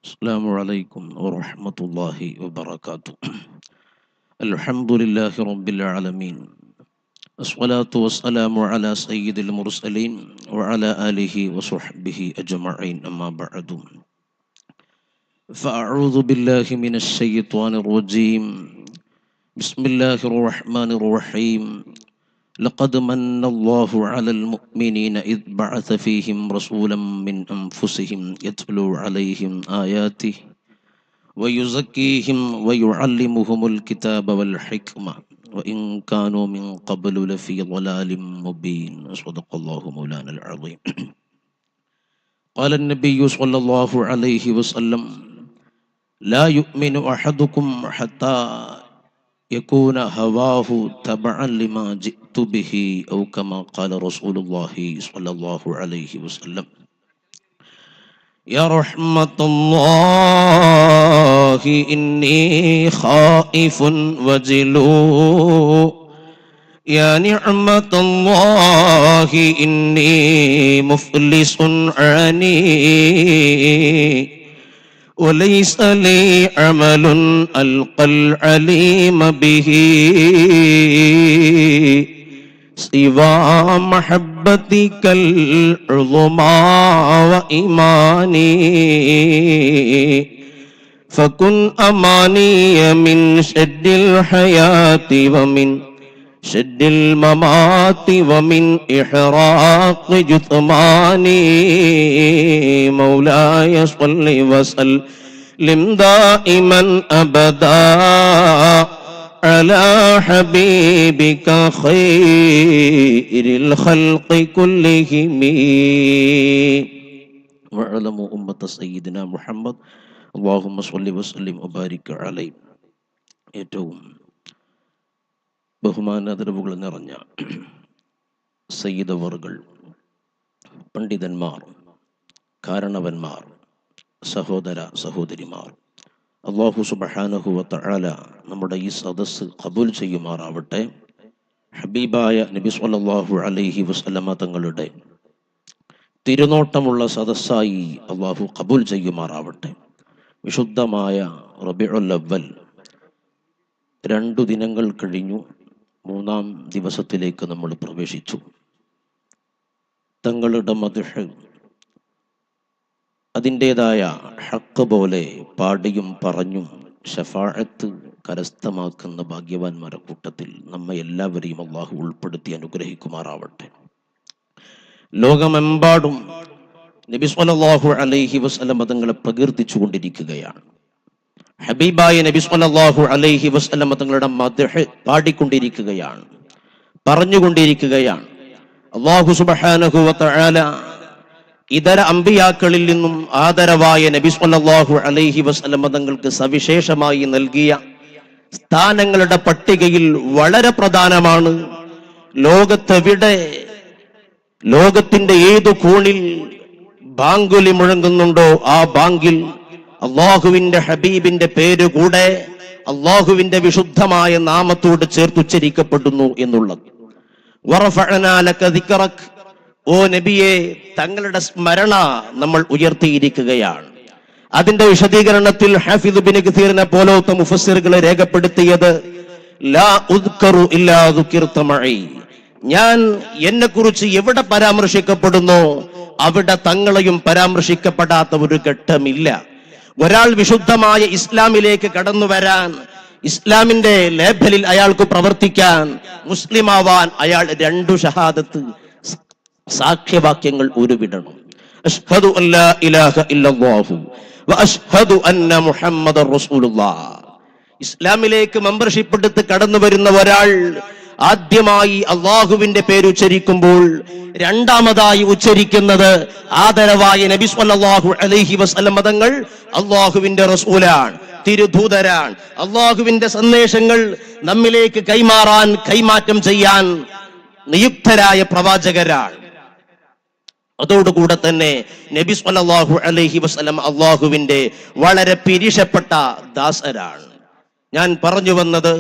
السلام عليكم ورحمة الله وبركاته. الحمد لله رب العالمين، الصلاة والسلام على سيد المرسلين وعلى آله وصحبه أجمعين، أما بعد. فأعوذ بالله من الشيطان الرجيم. بسم الله الرحمن الرحيم. لقد من الله على المؤمنين إذ بعث فيهم رسولا من أنفسهم يتلو عليهم آياته ويزكيهم ويعلمهم الكتاب والحكمة وإن كانوا من قبل لفي ضلال مبين. صدق الله مولانا العظيم. قال النبي صلى الله عليه وسلم: لا يؤمن أحدكم حتى يكون هواه تبعا لما جئت به، أو كما قال رسول الله صلى الله عليه وسلم. يا رحمة الله إني خائف وجلو، يا نعمة الله إني مفلس عاني، وليس لي عمل ألقى العليم به سوى محبتك العظمى وإيماني، فكن أماني من شد الحياة ومن شد الممات ومن إحراق جثماني. مولاي صل وسلم دائما أبدا على حبيبك خير الخلق كلهم وعلموا أمة سيدنا محمد اللهم صل وسلم وبارك عليه. ഏറ്റവും ബഹുമാനാദരവുകൾ നിറഞ്ഞ സയ്യിദവറുകൾ, പണ്ഡിതന്മാർ, കാരണവന്മാർ, സഹോദര സഹോദരിമാർ, അല്ലാഹു സുബ്ഹാനഹു വ തആല നമ്മുടെ ഈ സദസ്സ് ഖബൂൽ ചെയ്യുമാറാവട്ടെ. ഹബീബായ നബി സ്വല്ലല്ലാഹു അലൈഹി വസല്ലമ തങ്ങളുടെ തിരുനോട്ടമുള്ള സദസ്സായി അല്ലാഹു ഖബൂൽ ചെയ്യുമാറാവട്ടെ. വിശുദ്ധമായ റബീഉൽ അവ്വൽ 2 ദിനങ്ങൾ കഴിഞ്ഞു. 3-ാം ദിവസത്തിലേക്ക് നമ്മൾ പ്രവേശിച്ചു. തങ്ങളുടെ മദ്ഹ് അതിൻ്റെതായ ഹക്ക് പോലെ പാടിയും പറഞ്ഞും ശഫാഅത്ത് കരസ്ഥമാക്കുന്ന ഭാഗ്യവാന്മാരുടെ കൂട്ടത്തിൽ നമ്മെ എല്ലാവരെയും അല്ലാഹു ഉൾപ്പെടുത്തി അനുഗ്രഹിക്കുമാറാവട്ടെ. ലോകമെമ്പാടും നബി സ്വല്ലല്ലാഹു അലൈഹി വസല്ലം തങ്ങളെ പ്രകീർത്തിച്ചു കൊണ്ടിരിക്കുകയാണ്. ഹബീബായ നബി സ്വല്ലല്ലാഹു അലൈഹി വസല്ലം തങ്ങളുടെ മദ്ഹ് പാടിക്കൊണ്ടിരിക്കുകയാണ്, പറഞ്ഞുകൊണ്ടിരിക്കുകയാണ്. അല്ലാഹു സുബ്ഹാനഹു വ തആല ഇതര അമ്പിയാക്കളിൽ നിന്നും ആദരവായ നബി സ്വല്ലല്ലാഹു അലൈഹി വസല്ലം തങ്ങൾക്ക് സവിശേഷമായി നൽകിയ സ്ഥാനങ്ങളുടെ പട്ടികയിൽ വളരെ പ്രധാനമാണ്, ലോകത്തെവിടെ, ലോകത്തിന്റെ ഏതു കോണിൽ ബാങ്കുലി മുഴങ്ങുന്നുണ്ടോ ആ ബാങ്കിൽ അള്ളാഹുവിന്റെ ഹബീബിന്റെ പേര് കൂടെ അള്ളാഹുവിന്റെ വിശുദ്ധമായ നാമത്തോട് ചേർത്തുച്ചരിക്കപ്പെടുന്നു എന്നുള്ളത്. വറഫഅനാ ലക ദിക്റക്, ഓ നബിയെ, തങ്ങളുടെ സ്മരണ നമ്മൾ ഉയർത്തിയിരിക്കുകയാണ്. അതിന്റെ വിശദീകരണത്തിൽ ഹാഫിദ് ഇബ്നു കസീറിനെ പോലത്തെ മുഫസ്സിറുകളെ രേഖപ്പെടുത്തിയത് ലാ ഉദ്കറു ഇല്ലാ ദുകിർത മഈ, ഞാൻ എന്നെ കുറിച്ച് എവിടെ പരാമർശിക്കപ്പെടുന്നോ അവിടെ തങ്ങളെയും പരാമർശിക്കപ്പെടാത്ത ഒരു ഘട്ടമില്ല. ഒരാൾ വിശുദ്ധമായ ഇസ്ലാമിലേക്ക് കടന്നു വരാൻ, ഇസ്ലാമിന്റെ ലേബലിൽ അയാൾക്ക് പ്രവർത്തിക്കാൻ, മുസ്ലിമാവാൻ അയാൾ 2 ഷഹാദത്ത് സാക്ഷ്യവാക്യങ്ങൾ ഉരുവിടണം. അഷ്ഹദു അല്ലാ ഇലാഹ ഇല്ലല്ലാഹു വ അഷ്ഹദു അന്ന മുഹമ്മദർ റസൂലുള്ളാഹ്. ഇസ്ലാമിലേക്ക് മെമ്പർഷിപ്പ് എടുത്ത് കടന്നു വരുന്ന ഒരാൾ ആദ്യമായി അള്ളാഹുവിന്റെ പേര് ഉച്ചരിക്കുമ്പോൾ രണ്ടാമതായി ഉച്ചരിക്കുന്നത് ആദരവായ നബി സ്വല്ലല്ലാഹു അലൈഹി വസല്ലം തങ്ങൾ അള്ളാഹുവിന്റെ റസൂലാണ്, തിരുദൂതരാണ്. അള്ളാഹുവിന്റെ സന്ദേശങ്ങൾ നമ്മിലേക്ക് കൈമാറ്റം ചെയ്യാൻ നിയുക്തരായ പ്രവാചകരാണ്. അതോടുകൂടെ തന്നെ നബി സ്വല്ലല്ലാഹു അലൈഹി വസല്ലം അള്ളാഹുവിന്റെ വളരെ പിരിശപ്പെട്ട ദാസരാണ്. ഞാൻ പറഞ്ഞു വന്നത്,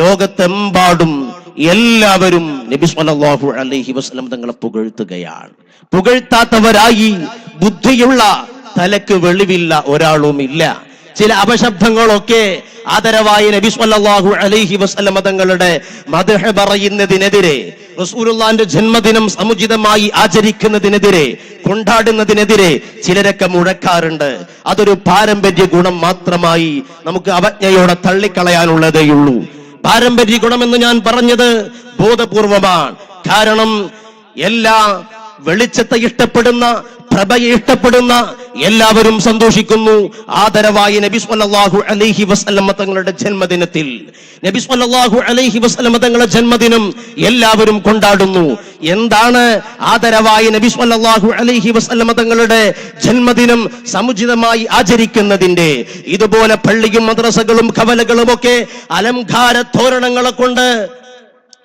ലോകത്തെമ്പാടും എല്ലാവരും നബി സല്ലല്ലാഹു അലൈഹി വസല്ലം തങ്ങളെ പുകഴ്ത്തുകയാണ്. പുകഴ്ത്താത്തവരായി ബുദ്ധിയുള്ള തലക്ക് വെളിവില്ല ഒരാളുമില്ല. ചില അപശബ്ദങ്ങളൊക്കെ ആദരവായ നബി സല്ലല്ലാഹു അലൈഹി വസല്ലം തങ്ങളുടെ മദ്ഹ് പറയുന്നതിനെതിരെ, റസൂലുള്ളാഹിന്റെ ജന്മദിനം സമുചിതമായി ആചരിക്കുന്നതിനെതിരെ, കൊണ്ടാടുന്നതിനെതിരെ ചിലരൊക്കെ മുഴക്കാറുണ്ട്. അതൊരു പാരമ്പര്യ ഗുണം മാത്രമായി നമുക്ക് അവജ്ഞയോടെ തള്ളിക്കളയാനുള്ളതേയുള്ളൂ. പാരമ്പര്യ ഗുണമെന്ന് ഞാൻ പറഞ്ഞത് ബോധപൂർവമാണ്. കാരണം എല്ലാ വെളിച്ചത്തെ ഇഷ്ടപ്പെടുന്ന, പ്രഭയെ ഇഷ്ടപ്പെടുന്ന എല്ലാവരും സന്തോഷിക്കുന്നു. ആദരവായ നബി സല്ലല്ലാഹു അലൈഹി വസല്ലം തങ്ങളുടെ ജന്മദിനത്തിൽ, നബി സല്ലല്ലാഹു അലൈഹി വസല്ലം തങ്ങളുടെ ജന്മദിനം എല്ലാവരും കൊണ്ടാടുന്നു. എന്താണ് ആദരവായ നബി സല്ലല്ലാഹു അലൈഹി വസല്ലം തങ്ങളുടെ ജന്മദിനം സമുചിതമായി ആചരിക്കുന്നതിന്റെ? ഇതുപോലെ പള്ളിയും മദ്രസകളും കവലകളും ഒക്കെ അലങ്കാര തോരണങ്ങളെ കൊണ്ട്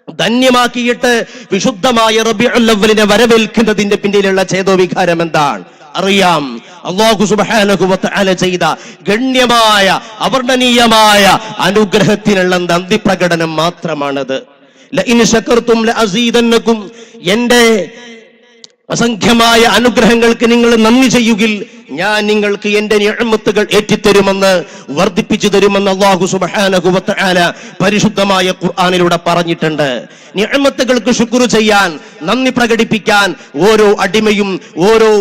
ധന്യമാക്കിയിട്ട് വിശുദ്ധമായ റബീഉൽ അവ്വലിനെ വരവേൽക്കുന്നതിന്റെ പിന്നിലുള്ള ചേതോവികാരം എന്താണ് അറിയാം. അല്ലാഹു സുബ്ഹാനഹു വ തആല ചെയ്ത ഗണ്യമായ അവർണ്ണനീയമായ അനുഗ്രഹത്തിനുള്ള നന്ദി പ്രകടനം മാത്രമാണത്. ലഇൻ ശകർതും ലഅസീദന്നകും, എന്റെ അസംഖ്യമായ അനുഗ്രഹങ്ങൾക്ക് നിങ്ങൾ നന്ദി ചെയ്യുകിൽ ഞാൻ നിങ്ങൾക്ക് എന്റെ നിഅമത്തുകൾ ഏറ്റിത്തരുമെന്ന്, വർദ്ധിപ്പിച്ചു തരുമെന്ന് അല്ലാഹു സുബ്ഹാനഹു വ തആല പരിശുദ്ധമായ ഖുർആനിലൂടെ പറഞ്ഞിട്ടുണ്ട്. നിഅമത്തുകൾക്ക് ശുക്ർ ചെയ്യാൻ, നന്ദി പ്രകടിപ്പിക്കാൻ ഓരോ അടിമയും ഓരോ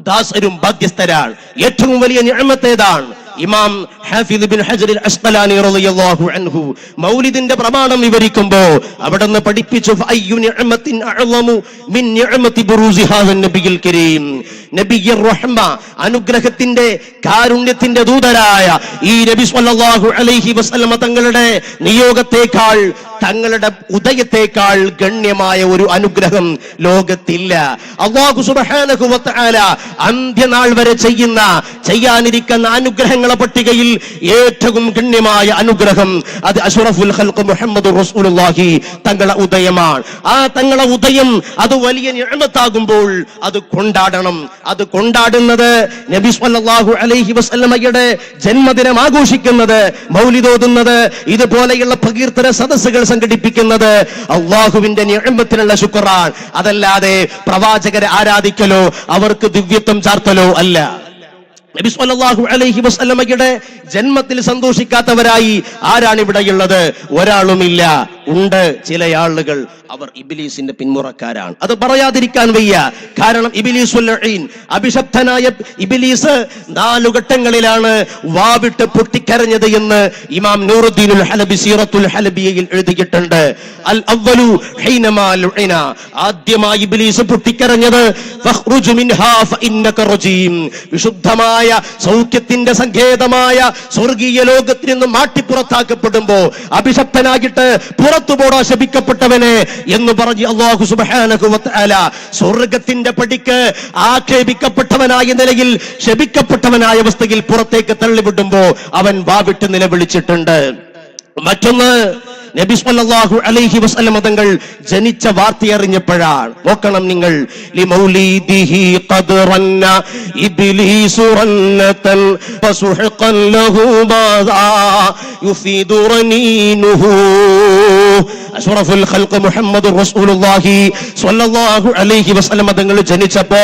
ദാസരും ബാധ്യസ്ഥരാണ്. ഏറ്റവും വലിയ നിഅമത്ത് ഏതാണ്? ഇമാം ഹാഫിദ് ബിൻ ഹജർ അൽ അസ്ഖലാനി റളിയല്ലാഹു അൻഹു മൗലിദിന്റെ പ്രമാണം വിവരിക്കുമ്പോൾ അവിടുന്ന് പഠിപ്പിച്ചു, ഫഅയ്യു നിഅമത്തിൻ അഅ്ളമു മിൻ നിഅമത്തി ബുറൂസി ഹാദൻ നബിയിൽ കരീം. നബിയ്യർ റഹ്മ, അനുഗ്രഹത്തിന്റെ കാരുണ്യത്തിന്റെ ദൂതരായ ഈ നബി സല്ലല്ലാഹു അലൈഹി വസല്ലം തങ്ങളുടെ നിയോഗത്തെക്കാൾ, തങ്ങളുടെ ഉദയത്തെക്കാൾ ഗണ്യമായ ഒരു അനുഗ്രഹം ലോകത്തില്ല. അല്ലാഹു സുബ്ഹാനഹു വ തആല അന്ത്യനാൾ വരെ ചെയ്യാനിരിക്കുന്ന അനുഗ്രഹങ്ങളെ പട്ടികയിൽ ഏറ്റവും ഗണ്യമായ അനുഗ്രഹം അത് അഷ്റഫുൽ ഖൽഖ് മുഹമ്മദുർ റസൂലുള്ളാഹി തങ്ങളുടെ ഉദയമാണ്. ആ തങ്ങളുടെ ഉദയം അത് വലിയ നിഅമത്താകുമ്പോൾ അത് കൊണ്ടാടണം. അത് കൊണ്ടാടുന്നത്, നബി സല്ലല്ലാഹു അലൈഹി വസല്ലമയുടെ ജന്മദിനം ആഘോഷിക്കുന്നത്, മൗലിദ് ഓതുന്നത്, ഇതുപോലെയുള്ള പ്രകീർത്തന സദസ്സുകൾ സംഘടിപ്പിക്കുന്നത് അല്ലാഹുവിന്റെ നിഅമത്തിനുള്ള ശുക്റാണ്. അതല്ലാതെ പ്രവാചകരെ ആരാധിക്കലോ അവർക്ക് ദിവ്യത്വം ചാർത്തലോ അല്ല. നബി സല്ലല്ലാഹു അലൈഹി വസല്ലമയുടെ ജന്മത്തിൽ സന്തോഷിക്കാത്തവരായി ആരാണ് ഇവിടെയുള്ളത്? ഒരാളുമില്ല. ഉണ്ട് ചില ആളുകൾ, അവർ ഇബ്ലീസിന്റെ പിന്മുറക്കാരാണ്. അത് പറയാതിരിക്കാൻ വയ്യ. കാരണം ഇബ്ലീസുൽ ലഈൻ, അഭിശപ്തനായ ഇബ്ലീസ് 4 ഘട്ടങ്ങളിലാണ് വാവിട്ട് പൊട്ടിക്കരഞ്ഞത് എന്ന് ഇമാം നൂറുദ്ദീനുൽ ഹലബി സീറത്തുൽ ഹലബിയയിൽ എഴുതിയിട്ടുണ്ട്. അൽ അവ്വലു ഹീനമാ ലുഇന, ആദ്യമായി ഇബ്ലീസ് പൊട്ടിക്കരഞ്ഞത് ഫഖ്റുജ് മിൻഹാ ഫഇന്നക റജീം, വിശുദ്ധമായ സൗഖ്യത്തിന്റെ സങ്കേതമായ സ്വർഗീയ ലോകത്തിൽ നിന്ന് മാറ്റിപ്പുറത്താക്കപ്പെടുമ്പോ അഭിശപ്തനായിട്ട് പുറത്തുപോടാ ശപിക്കപ്പെട്ടവനെ എന്ന് പറഞ്ഞ് അല്ലാഹു സുബ്ഹാനഹു വ തആല സ്വർഗത്തിന്റെ പടിക്ക് ആക്ഷേപിക്കപ്പെട്ടവനായ നിലയിൽ, ശപിക്കപ്പെട്ടവനായ അവസ്ഥയിൽ പുറത്തേക്ക് തള്ളിവിടുമ്പോ അവൻ വാവിട്ട് നിലവിളിച്ചിട്ടുണ്ട്. മറ്റൊന്ന്, നബി സല്ലല്ലാഹു അലൈഹി വസല്ലം തങ്ങൾ ജനിച്ച വാർത്തയറിഞ്ഞപ്പോഴാണ്. നോക്കണം നിങ്ങൾ, ലിമൗലിദിഹി ഖദ് റന്ന ഇബ്ലീസു റന്നതൻ ഫസുഹഖൻ ലഹു മാദാ യുഫീദു റനീനുഹു. അഷ്റഫുൽ ഖൽഖ് മുഹമ്മദുർ റസൂലുള്ളാഹി സ്വല്ലല്ലാഹു അലൈഹി വസല്ലം തങ്ങൾ ജനിച്ചപ്പോ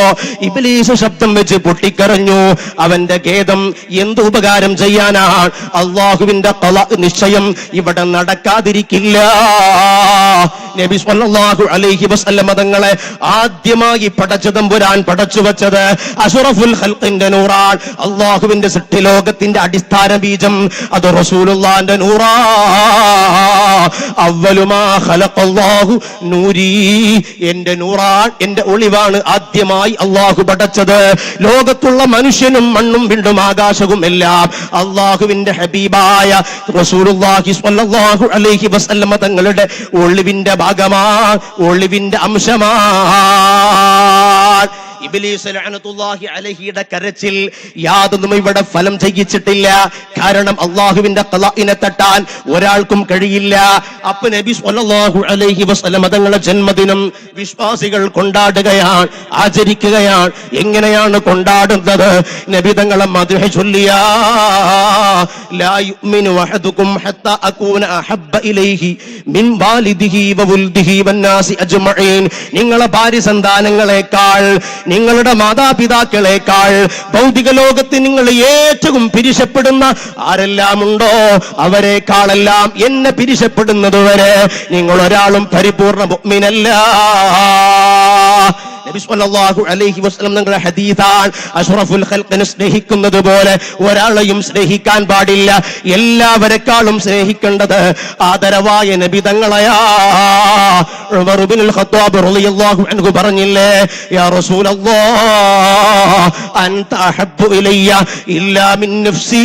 ഇബ്ലീസ് ശബ്ദം വെച്ച് പൊട്ടിക്കരഞ്ഞു. അവന്റെ ഖേദം എന്ത് ഉപകാരം ചെയ്യാനാണ്? അല്ലാഹുവിന്റെ ഖളാ നിശ്ചയം ഇവിടെ നടക്കാതിരിക്കില്ല. നബി സ്വല്ലല്ലാഹു അലൈഹി വസല്ലം തങ്ങളെ ആദ്യമായി പടച്ച തമ്പുരാൻ പടച്ചു വെച്ചത് അഷ്റഫുൽ ഖൽഖിന്റെ നൂറാണ്. അല്ലാഹുവിന്റെ സൃഷ്ടിലോകത്തിന്റെ അടിസ്ഥാന ബീജം അത് റസൂലുള്ളാഹിന്റെ നൂറാ. അവ്വലുമാ ഖലഖല്ലാഹു നൂരി, എന്റെ നൂറാൻ, എന്റെ ഒളിവാണ് ആദ്യമായി അല്ലാഹു പടച്ചത്. ലോകത്തുള്ള മനുഷ്യനും മണ്ണും വിണ്ടും ആകാശവും എല്ലാം അല്ലാഹുവിന്റെ ഹബീബായ റസൂലുള്ളാഹി സ്വല്ലല്ലാഹു അലൈഹി വസല്ലം തങ്ങളുടെ ഒളിവിന്റെ ഭാഗമാണ്, ഒളിവിന്റെ അംശമാണ്. ഇബ്ലീസ് ലഅനത്തുല്ലാഹി അലൈഹിയുടെ കരച്ചിൽ യാതൊന്നും ഇവിടെ ഫലം ചെയ്യിച്ചിട്ടില്ല. കാരണം അല്ലാഹുവിന്റെ ഖളാഇനെ തട്ടാൻ ഒരാൾക്കും കഴിയില്ല. അപ്പൊ നബി സ്വല്ലല്ലാഹു അലൈഹി വസല്ലം തങ്ങളുടെ ജന്മദിനം വിശ്വാസികൾ കൊണ്ടാടുകയാണ്, ആചരിക്കുകയാണ്. എങ്ങനെയാണ് കൊണ്ടാടുന്നത്? നബി തങ്ങളെ മദ്ഹ് ചൊല്ലിയാ, ലാ യുഅ്മിനു അഹദുകും ഹത്താ അകൂന അഹബ്ബ ഇലൈഹി മിൻ വാലിദിഹി വ വൽദിഹി വന്നാസി അജ്മഈൻ. നിങ്ങളെ ഭാര്യ സന്താനങ്ങളെക്കാൾ നിങ്ങളുടെ മാതാപിതാക്കളെക്കാൾ ഭൗതിക ലോകത്ത് നിങ്ങൾ ഏറ്റവും പിരിശപ്പെടുന്ന ആരെല്ലാം ഉണ്ടോ അവരെക്കാളെല്ലാം എന്നെ പിരിശപ്പെടുന്നത് വരെ നിങ്ങൾ ഒരാളും പരിപൂർണ്ണ മുഅ്മിനല്ല. നബി സല്ലല്ലാഹു അലൈഹി വസല്ലം നിങ്ങളുടെ ഹദീസാണ്, അഷ്റഫുൽ ഖൽഖിനെ സ്നേഹിക്കുന്നത് പോലെ ഒരാളെയും സ്നേഹിക്കാൻ പാടില്ല. എല്ലാവരെക്കാളും സ്നേഹിക്കേണ്ടത് ആദരവായ നബി തങ്ങളെയാ. ഉമർ ഇബ്നുൽ ഖത്താബ് റളിയല്ലാഹു അൻഹു പറഞ്ഞില്ലേ, യാ റസൂലല്ലാഹ് അൻത അഹബ്ബു ഇലയ്യ ഇല്ലാ മിൻ നഫ്സി,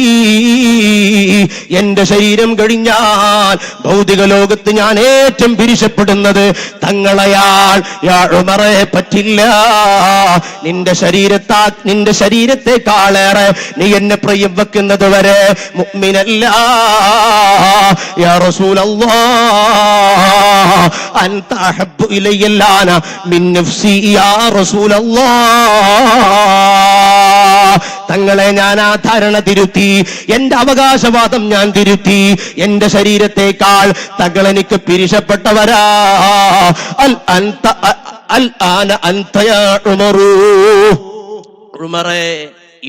എന്റെ ശരീരം കഴിഞ്ഞാൽ ഭൗതിക ലോകത്ത് ഞാൻ ഏറ്റവും പിരിശപ്പെടുന്നത് തങ്ങളെയാൽ. യാ ഉമറെ, പറ്റില്ല, നിന്റെ ശരീരത്തെക്കാളേറെ നീ എന്നെ പ്രിയം വെക്കുന്നത് വരെ മുഅ്മിനല്ല. യാ റസൂലല്ലാഹ് അൻത അഹബ്ബു ഇലയ്യ മിൻ നഫ്സി യാ റസൂലല്ലാഹ്. തങ്ങളെ ഞാൻ ആ ധാരണ തിരുത്തി, എന്റെ അവകാശവാദം ഞാൻ തിരുത്തി. എന്റെ ശരീരത്തെക്കാൾ തങ്ങൾ എനിക്ക് പിരിശപ്പെട്ടവരാ. ഉമറേ,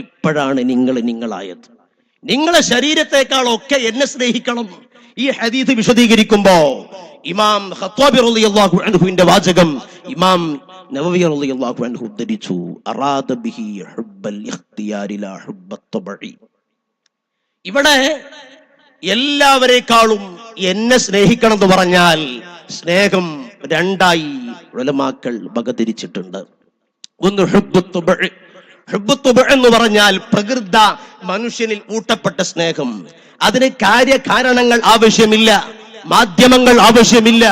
ഇപ്പോഴാണ് നിങ്ങളായത്. നിങ്ങളെ ശരീരത്തെക്കാളൊക്കെ എന്നെ സ്നേഹിക്കണം. ഈ ഹദീസ് വിശദീകരിക്കുമ്പോ ഇമാം ഖത്താബി റളിയല്ലാഹു അൻഹുവിന്റെ വാചകം ഇമാം നവവി റളിയല്ലാഹു അൻഹു ഉദ്ധരിച്ചു, അറാദ ബിഹി ഹുബ്ബൽ ഇഖ്തിയാരി ലാ ഹുബ്ബത് തബഇ. ഇവിടെ എല്ലാവരെക്കാളും എന്നെ സ്നേഹിക്കണം എന്ന് പറഞ്ഞാൽ സ്നേഹം രണ്ടായി ഉലമാക്കൾ വകതിരിച്ചിട്ടുണ്ട്. ഒന്ന് ഹുബ്ബുത് തബഇ. ഹുബ്ബുത് തബഇ എന്ന് പറഞ്ഞാൽ പ്രകൃത മനുഷ്യനിൽ ഊട്ടപ്പെട്ട സ്നേഹം. അതിന് കാര്യകാരണങ്ങൾ ആവശ്യമില്ല, മാധ്യമങ്ങൾ ആവശ്യമില്ല,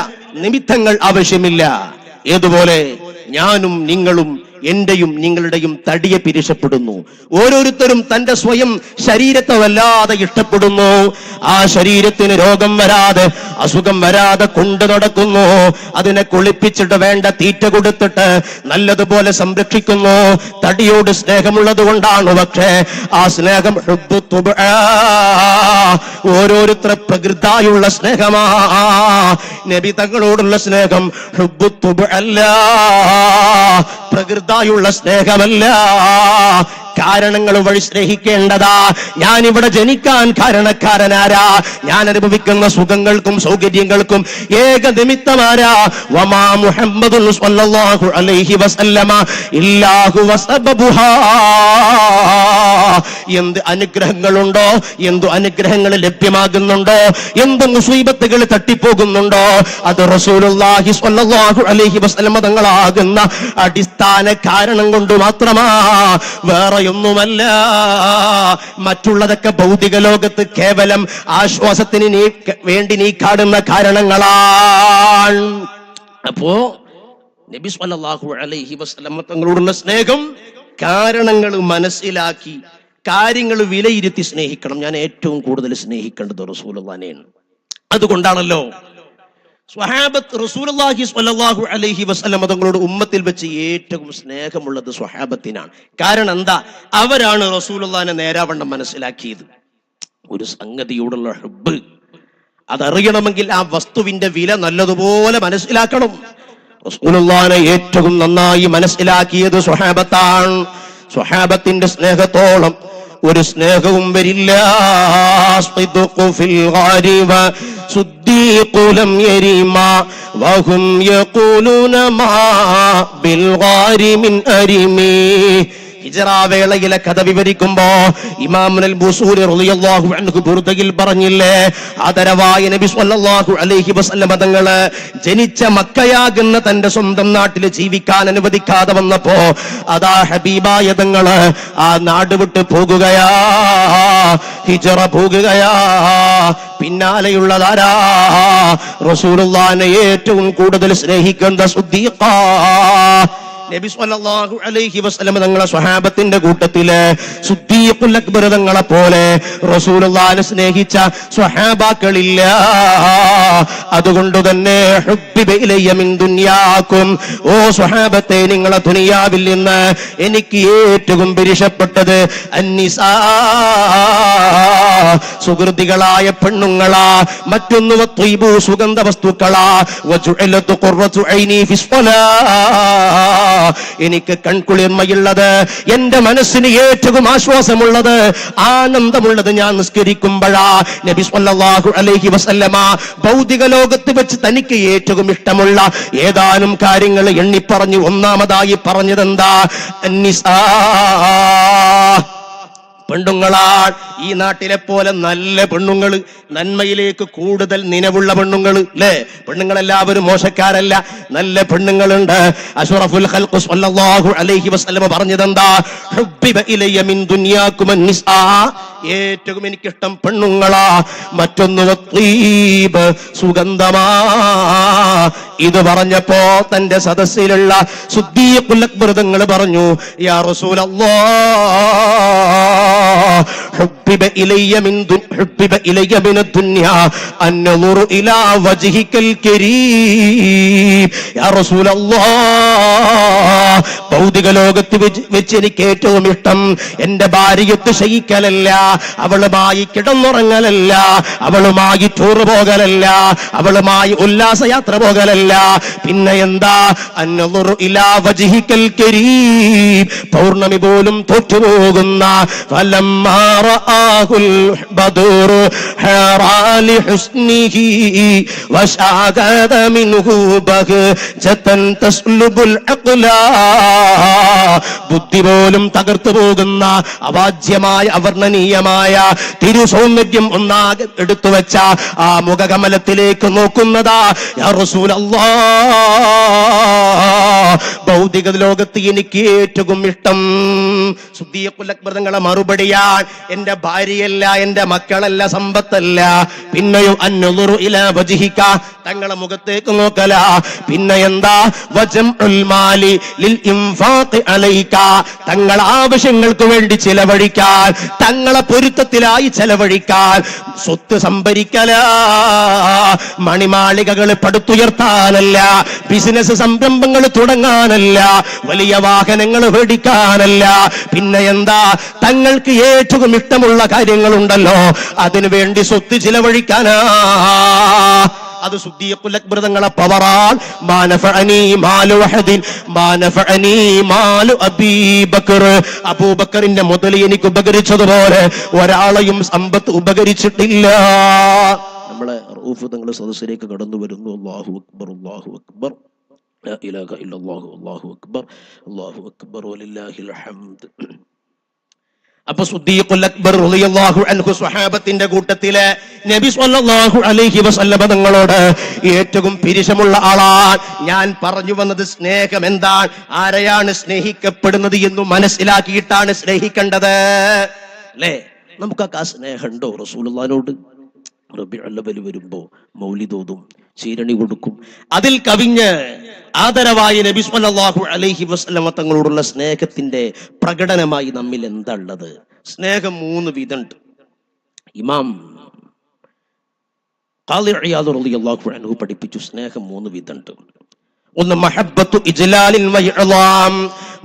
നിമിത്തങ്ങൾ ആവശ്യമില്ല. ഏതുപോലെ ഞാനും നിങ്ങളും എന്റെയും നിങ്ങളുടെയും തടിയെ പിരിശപ്പെടുന്നു. ഓരോരുത്തരും തന്റെ സ്വയം ശരീരത്തെ വല്ലാതെ ഇഷ്ടപ്പെടുന്നു. ആ ശരീരത്തിന് രോഗം വരാതെ, അസുഖം വരാതെ കൊണ്ടു നടക്കുന്നു. അതിനെ കുളിപ്പിച്ചിട്ട് വേണ്ട തീറ്റ കൊടുത്തിട്ട് നല്ലതുപോലെ സംരക്ഷിക്കുന്നു. തടിയോട് സ്നേഹമുള്ളത് കൊണ്ടാണ്. പക്ഷേ ആ സ്നേഹം ഓരോരുത്തർ പ്രകൃതായുള്ള സ്നേഹമാ. നബി തങ്ങളോടുള്ള സ്നേഹം ഹുബ്ബുത്തുബ് അല്ല, പ്രകൃതായുള്ള സ്നേഹമല്ല. കാരണങ്ങൾ വഴി സ്നേഹിക്കേണ്ടതാ. ഞാൻ ഇവിടെ ജനിക്കാൻ കാരണക്കാരനാരാ? ഞാൻ അനുഭവിക്കുന്ന സുഖങ്ങൾക്കും സൗകര്യങ്ങൾക്കും ഏക നിമിത്തമാരാ? വമാ മുഹമ്മദുൻ സ്വല്ലല്ലാഹു അലൈഹി വസല്ലമ ഇല്ലാ ഹുവ സബബുഹാ. എന്ത് അനുഗ്രഹങ്ങളുണ്ടോ, എന്തു അനുഗ്രഹങ്ങൾ ലഭ്യമാകുന്നുണ്ടോ, എന്ത് മുസീബത്തുകൾ തട്ടിപ്പോകുന്നുണ്ടോ, അത് റസൂലുള്ളാഹി സ്വല്ലല്ലാഹു അലൈഹി വസല്ലമ തങ്ങളാകുന്ന അടിസ്ഥാന കാരണം കൊണ്ട് മാത്രമാ, വേറെ ഒന്നുമല്ല. മറ്റുള്ളതൊക്കെ ഭൗതിക ലോകത്ത് കേവലം ആശ്വാസത്തിന് വേണ്ടി നീ കാണുന്ന കാരണങ്ങളാണ്. അപ്പോ നബി സല്ലല്ലാഹു അലൈഹി വസല്ലം തങ്ങളോടുള്ള സ്നേഹം കാരണങ്ങൾ മനസ്സിലാക്കി കാര്യങ്ങൾ വിലയിരുത്തി സ്നേഹിക്കണം. ഞാൻ ഏറ്റവും കൂടുതൽ സ്നേഹിക്കേണ്ടത് റസൂലുള്ളാഹിനെയാണ്. അതുകൊണ്ടാണല്ലോ സ്വഹാബത്ത് റസൂലുള്ളാഹി സ്വല്ലല്ലാഹു അലൈഹി വസല്ലം തങ്ങളുടെ ഉമ്മത്തിൽ വെച്ച് ഏറ്റവും സ്നേഹമുള്ളത് സ്വഹാബത്തിനാണ്. കാരണം എന്താ? അവരാണ് റസൂലുള്ളാഹിനെ നേരാവണ്ണം മനസ്സിലാക്കിയത്. ഒരു സംഗതിയോടുള്ള ഹുബ്ബ് അതറിയണമെങ്കിൽ ആ വസ്തുവിന്റെ വില നല്ലതുപോലെ മനസ്സിലാക്കണം. റസൂലുള്ളാഹിനെ ഏറ്റവും നന്നായി മനസ്സിലാക്കിയത് സ്വഹാബത്താണ്. സ്വഹാബത്തിന്റെ സ്നേഹത്തോളം ഒരു സ്നേഹവും വരില്ല. ലം യരിമാ വഹും യഖൂലൂന മാ ബിൽ ഗാരി മിൻ അരിമി. ഹിജ്റ വേളയിലെ കഥ വിവരിക്കുമ്പോ ഇമാമുൽ ബുസൂരി റളിയല്ലാഹു അൻഹു ബുർദയിൽ പറഞ്ഞില്ലേ, ആദരവായ നബി സ്വല്ലല്ലാഹു അലൈഹി വസല്ലം തങ്ങള് ജനിച്ച മക്കയാകുന്ന തന്റെ സ്വന്തം നാട്ടിൽ ജീവിക്കാൻ അനുവദിക്കാതെ വന്നപ്പോ അതാ ഹബീബായ തങ്ങള് ആ നാട് വിട്ട് പോകുകയാ, ഹിജ്റ പോകുകയാ. പിന്നാലെയുള്ളതാരാ? റസൂലുള്ളാഹിനെ ഏറ്റവും കൂടുതൽ സ്നേഹിക്കുന്ന സിദ്ദീഖ. നബി സ്വല്ലല്ലാഹു അലൈഹി വസല്ലം തങ്ങളെ സ്വഹാബത്തിന്റെ കൂട്ടത്തില് സിദ്ദീഖുൽ അക്ബർ തങ്ങളെ പോലെ റസൂലുള്ളാഹിനെ സ്നേഹിച്ച സ്വഹാബാക്കളില്ല. അതുകൊണ്ട് തന്നെ ഹുബ്ബിബ ഇലയ്യ മിൻ ദുനിയാകും, ഓ സ്വഹാബത്തെ, നിങ്ങളെ ദുനിയാവിൽ നിന്ന് എനിക്ക് ഏറ്റവും പിരിശപ്പെട്ടത് അന്നിസാ, സുഹൃതികളായ പെണ്ണുങ്ങളാ. മറ്റൊന്ന് വത്വീബു, സുഗന്ധ വസ്തുക്കളാ. വജുഅലതു ഖുർറതു ഐനി ഫിസ്സലാ, എനിക്ക് കൺകുളിർമയുള്ളത്, എന്റെ മനസ്സിന് ഏറ്റവും ആശ്വാസമുള്ളത്, ആനന്ദമുള്ളത് ഞാൻ നിസ്കരിക്കുമ്പോഴാ. നബി സല്ലല്ലാഹു അലൈഹി വസല്ലമ ഭൗതിക ലോകത്ത് വെച്ച് തനിക്ക് ഏറ്റവും ഇഷ്ടമുള്ള ഏതാനും കാര്യങ്ങൾ എണ്ണിപ്പറഞ്ഞു. ഒന്നാമതായി പറഞ്ഞതെന്താ? അന്നിസാ, പെണ്ണുങ്ങളാൾ. ഈ നാട്ടിലെ പോലെ നല്ല പെണ്ണുങ്ങൾ, നന്മയിലേക്ക് കൂടുതൽ നിലവുള്ള പെണ്ണുങ്ങൾ, അല്ലേ? പെണ്ണുങ്ങളെല്ലാവരും മോശക്കാരല്ല, നല്ല പെണ്ണുങ്ങളുണ്ട്. അഷ്റഫുൽ ഖൽഖ് സ്വല്ലല്ലാഹു അലൈഹി വസല്ലം പറഞ്ഞതെന്താ? ഹുബ്ബിബ ഇലയ്യ മിൻ ദുനിയാകും അന്നിസാ, ഏറ്റവും എനിക്കിഷ്ടം പെണ്ണുങ്ങളാ. മറ്റൊന്ന് വത്തീബ്, സുഗന്ധമാ. ഇത് പറഞ്ഞപ്പോ തന്റെ സദസ്സിലുള്ള സിദ്ദീഖുൽ അക്ബർ തങ്ങൾ പറഞ്ഞു, യാ റസൂലല്ലാഹ്, ഹുബ്ബിബ ഇലയ്യ മിൻ അദ്ദുനിയാ അൻദുറു ഇലാ വജ്ഹിക്കൽ കരീം. യാ റസൂലല്ലാഹ്, ഭൗതിക ലോകത്ത് വെച്ച് എനിക്ക് ഏറ്റവും ഇഷ്ടം എന്റെ ഭാര്യയൊത്ത് ശയിക്കലല്ല, അവളുമായി കിടന്നുറങ്ങലല്ല, അവളുമായി ടൂർ പോകലല്ല, അവളുമായി ഉല്ലാസയാത്ര പോകലല്ല. പിന്നെ എന്താ? അൻദുറു ഇലാ വജ്ഹിക്കൽ കരീം, പൗർണമി പോലും തോറ്റുപോകുന്ന. ഫലമ്മാ റആഹുൽ ബദറു ഹറാലി ഹുസ്നിഹി വശഅദ മിൻഹു ബഹജതൻ തസ്ലുബുൽ അഖ്ലാ, ബുദ്ധി പോലും തകർത്തു പോകുന്ന അവാജ്യമായ അവർണ്ണനീയമായ തിരുസൗന്ദര്യം ഒന്നാകെ എടുത്തു വെച്ച ആ മുഖകമലത്തിലേക്ക് നോക്കുന്നതാ. യാ റസൂലല്ലാഹ്, ഭൗതിക ലോകത്ത് എനിക്ക് ഏറ്റവും ഇഷ്ടം. സിദ്ദീഖുൽ അക്ബർ തങ്ങളെ മറുപടിയാണ്, എന്റെ ഭാര്യയല്ല, എന്റെ മക്കളല്ല, സമ്പത്തല്ല. പിന്നെയും അൻദുറു ഇലാ വജ്ഹിക, തങ്ങളെ മുഖത്തേക്ക് നോക്കല. പിന്നെ എന്താ? വജംഉൽ മാലി ലിൽ ഇൻഫാഖി അലൈക, തങ്ങളെ ആവശ്യങ്ങൾക്ക് വേണ്ടി ചെലവഴിക്കാൻ, തങ്ങളെ പൊരുത്തത്തിലായി ചെലവഴിക്കാൻ. സ്വത്ത് സംഭരിക്കല, മണിമാളികകൾ പടുത്തുയർത്താനല്ല, ബിസിനസ് സംരംഭങ്ങൾ തുടങ്ങാനല്ല, വലിയ വാഹനങ്ങൾ മേടിക്കാനല്ല. പിന്നെ എന്താ? തങ്ങൾക്ക് ഏറ്റവും ഇഷ്ടമുള്ള കാര്യങ്ങളുണ്ടല്ലോ, അതിനു വേണ്ടി സ്വത്ത് ചിലവഴിക്കാനാ. അത് സിദ്ദീഖുൽ അക്ബർ തങ്ങളെ പവറാൻ. മാ നഫഅനി മാലു വഹദിൻ മാ നഫഅനി മാലു അബീ ബക്കർ, അബൂബക്കറിന്റെ മുതൽ എനിക്ക് ഉപകരിച്ചതുപോലെ ഒരാളെയും സമ്പത്ത് ഉപകരിച്ചിട്ടില്ല. നമ്മളെ റഊഫ് തങ്ങളുടെ സദസ്സിലേക്ക് കടന്നു വരുന്നു. അല്ലാഹു അക്ബർ, അല്ലാഹു അക്ബർ, ലാ ഇലാഹ ഇല്ലല്ലാഹു, അല്ലാഹു അക്ബർ, അല്ലാഹു അക്ബർ വലില്ലാഹിൽ ഹംദ്. അപ്പൊ സിദ്ദീഖുൽ അക്ബർ റളിയല്ലാഹു അൻഹു സ്വഹാബത്തിന്റെ കൂട്ടത്തിലെ നബി സ്വല്ലല്ലാഹു അലൈഹി വസല്ലം തങ്ങളോട് ഏറ്റവും പിരിശമുള്ള ആളാണ്. ഞാൻ പറഞ്ഞു വന്നത് സ്നേഹം എന്താണ്, ആരെയാണ് സ്നേഹിക്കപ്പെടുന്നത് എന്ന് മനസ്സിലാക്കിയിട്ടാണ് സ്നേഹിക്കേണ്ടത്, അല്ലേ? നമുക്കൊക്കെ ആ സ്നേഹം ഉണ്ടോ റസൂലുള്ളാഹിനോട്? റബീഉൽ അവ്വൽ വരുമ്പോ മൗലിദോതും, ചീരണി കൊടുക്കും. അതിൽ കവിഞ്ഞ് ആദരവായി നബി സല്ലല്ലാഹു അലൈഹി വസല്ലം തങ്ങളോടുള്ള സ്നേഹത്തിന്റെ പ്രകടനമായി നമ്മിൽ എന്താ ഉള്ളത്? സ്നേഹം 3 വിധമുണ്ട്. ഇമാം ഖാദി ഇയാദ് റളിയല്ലാഹു അൻഹു പഠിപ്പിച്ചു, സ്നേഹം 3 വിധമുണ്ട്. ഒന്ന് മഹബ്ബത്തു ഇജ്ലാലിൻ വ ഇഅ്ലാം,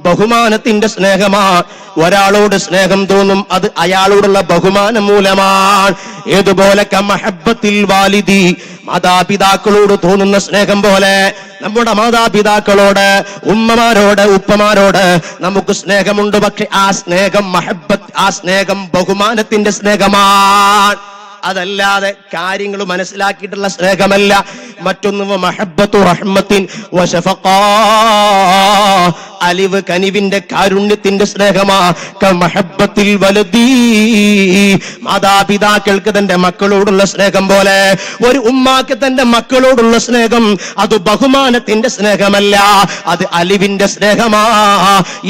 ബഹുമാനത്തിന്റെ സ്നേഹമാണ്. ഒരാളോട് സ്നേഹം തോന്നും, അത് അയാളോടുള്ള ബഹുമാനം മൂലമാണ്. ഏതുപോലെ മഹബ്ബത്തിൽ വാലിദി, മാതാപിതാക്കളോട് തോന്നുന്ന സ്നേഹം പോലെ നമ്മുടെ മാതാപിതാക്കളോട്, ഉമ്മമാരോട്, ഉപ്പമാരോട് നമുക്ക് സ്നേഹമുണ്ട്. പക്ഷെ ആ സ്നേഹം മഹബ്ബത്ത്, ആ സ്നേഹം ബഹുമാനത്തിന്റെ സ്നേഹമാണ്, അതല്ലാതെ കാര്യങ്ങൾ മനസ്സിലാക്കിയിട്ടുള്ള സ്നേഹമല്ല. മറ്റൊന്ന് മഹബ്ബത്തു റഹ്മത്തിൻ വശഫഖാ, അലിവ് കനിവിന്റെ കാരുണ്യത്തിന്റെ സ്നേഹമാ. കമഹബ്ബത്തിൽ വലദി, മാതാപിതാക്കൾക്ക് തന്റെ മക്കളോടുള്ള സ്നേഹം പോലെ ഒരു ഉമ്മാക്ക് തന്റെ മക്കളോടുള്ള സ്നേഹം അത് ബഹുമാനത്തിന്റെ സ്നേഹമല്ല, അത് അലിവിന്റെ സ്നേഹമാ.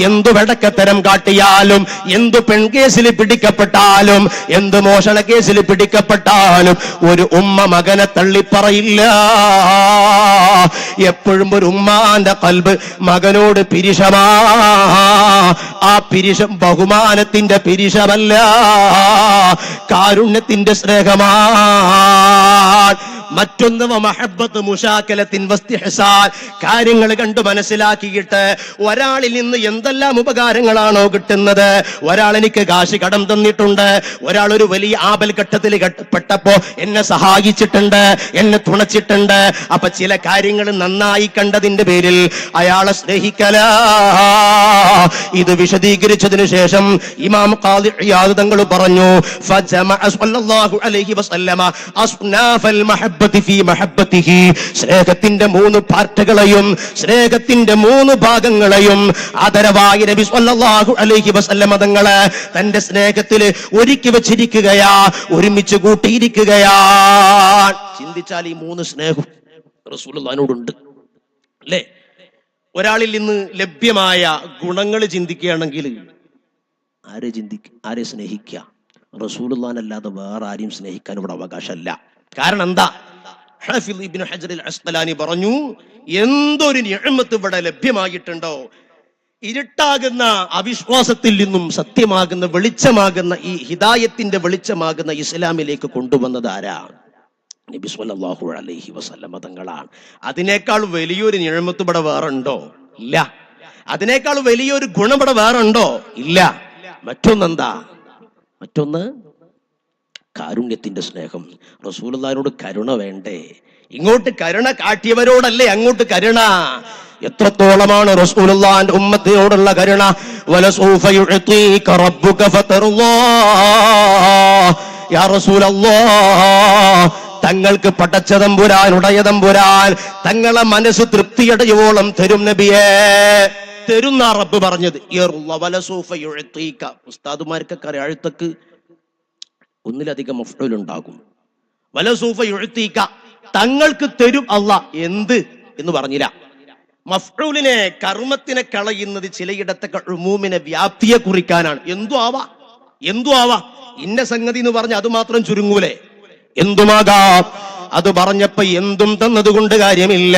എന്തു വെടക്കത്തരം കാട്ടിയാലും, എന്തു പെൺകേസിൽ പിടിക്കപ്പെട്ടാലും, എന്ത് മോഷണ കേസിൽ പിടിക്കപ്പെട്ടാലും ഒരു ഉമ്മ മകനെ തള്ളിപ്പറയില്ല. എപ്പോഴും ഒരു ഉമ്മാന്റെ ഖൽബ് മകനോട് പിരിശമാ. ആ പിരിശം ബഹുമാനത്തിന്റെ പിരിശമല്ല, കാരുണ്യത്തിന്റെ സ്നേഹമാണ്. മറ്റൊന്ന് മഹബ്ബത്ത് മുശാക്കലത്തിൻ വസ്തിഹ്സാൻ, കാര്യങ്ങൾ കണ്ടു മനസ്സിലാക്കിയിട്ട് ഒരാളിൽ നിന്ന് എന്തെല്ലാം ഉപകാരങ്ങളാണോ കിട്ടുന്നത്, ഒരാൾ എനിക്ക് കാശ് കടം തന്നിട്ടുണ്ട്, ഒരാൾ ഒരു വലിയ ആപൽ ഘട്ടത്തിൽ പെട്ടപ്പോ എന്നെ സഹായിച്ചിട്ടുണ്ട്, എന്നെ തുണച്ചിട്ടുണ്ട്, അപ്പൊ ചില കാര്യങ്ങൾ നന്നായി കണ്ടതിന്റെ പേരിൽ അയാളെ സ്നേഹിക്കല. ഇത് വിശദീകരിച്ചതിനു ശേഷം ഇമാം ഖാദി ഇയാദ് തങ്ങൾ പറഞ്ഞു, ഫജമഅ സ്വല്ലല്ലാഹു അലൈഹി വസല്ലമ അസ്നാഫൽ മഹബ്ബതി ഫീ മഹബ്ബതിഹി, സ്നേഹത്തിന്റെ 3 പാർട്ടുകളെയും സ്നേഹത്തിന്റെ 3 ഭാഗങ്ങളെയും ആദരവായി നബി സ്വല്ലല്ലാഹു അലൈഹി വസല്ലമ തങ്ങൾ തന്റെ സ്നേഹത്തിൽ ഒരുക്കി വെച്ചിരിക്കുകയാ, ഒരുമിച്ച് കൂട്ടിയിരിക്കുകയാ. ചിന്തിച്ചാൽ ഈ 3 സ്നേഹം റസൂലുള്ളാഹിനോടുണ്ട് അല്ലേ? ഒരാളിൽ നിന്ന് ലഭ്യമായ ഗുണങ്ങൾ ചിന്തിക്കുകയാണെങ്കിൽ ആരെ സ്നേഹിക്കുക? റസൂലുള്ളാഹിനല്ലാതെ വേറെ ആരെയും സ്നേഹിക്കാൻ ഇവിടെ അവകാശമല്ല. കാരണം എന്താ? ഹാഫിദ് ഇബ്നു ഹജർ അൽ അസ്ഖലാനി പറഞ്ഞു, എന്തൊരു നിഅമത്ത് ഇവിടെ ലഭ്യമായിട്ടുണ്ടോ, ഇരുട്ടാകുന്ന അവിശ്വാസത്തിൽ നിന്നും സത്യമാകുന്ന വെളിച്ചമാകുന്ന ഈ ഹിദായത്തിന്റെ വെളിച്ചമാകുന്ന ഇസ്ലാമിലേക്ക് കൊണ്ടുവന്നത് ആരാ? നബി സ്വല്ലല്ലാഹു അലൈഹി വസല്ലമ തങ്ങളാണ്. അതിനേക്കാൾ വലിയൊരു നിഅമത്ത് ഇവിടെ വേറെ ഉണ്ടോ? ഇല്ല. അതിനേക്കാൾ വലിയൊരു ഗുണം ഇവിടെ വേറെ ഉണ്ടോ? ഇല്ല. മറ്റൊന്നെന്താ? മറ്റൊന്ന് കാരുണ്യത്തിന്റെ സ്നേഹം. റസൂലുള്ളാഹിനോട് കരുണ വേണ്ടേ? ഇങ്ങോട്ട് കരുണ കാട്ടിയവരോടല്ലേ അങ്ങോട്ട് കരുണ. എത്രത്തോളമാണ് റസൂലുള്ളാഹിന്റെ ഉമ്മത്തിനോടുള്ള കരുണ. വലസൗഫ യുഅതീക റബ്ബുക ഫതർളാ, യാ റസൂലല്ലാഹ്, തങ്ങൾക്ക് പടച്ചതമ്പുരാൻ ഉടയതമ്പുരാൻ തങ്ങളെ മനസ്സ് തൃപ്തിയടയോളം തരും നബിയേ, തരുന്ന റബ്ബ് പറഞ്ഞത്. ഉസ്താദുമാർക്കൊക്കെ അഴുത്തക്ക് ഒന്നിലധികം മഫ്ഊൽ ഉണ്ടാകും. വലസൂഫ യുഅതീക, തങ്ങൾക്ക് തരും അല്ലാഹ്. എന്ത് എന്ന് പറഞ്ഞില്ല. മഫ്ഊലിനെ, കർമ്മത്തിനെ കളയുന്നത് ചിലയിടത്തൊക്കെ ഉമൂമിനെ, വ്യാപ്തിയെ കുറിക്കാനാണ്. എന്തു ആവാ ഇന്ന സംഗതി എന്ന് പറഞ്ഞ് അത് മാത്രം ചുരുങ്ങൂലേ? എന്തുമാകാം. അത് പറഞ്ഞപ്പോ എന്തും തന്നതുകൊണ്ട് കാര്യമില്ല.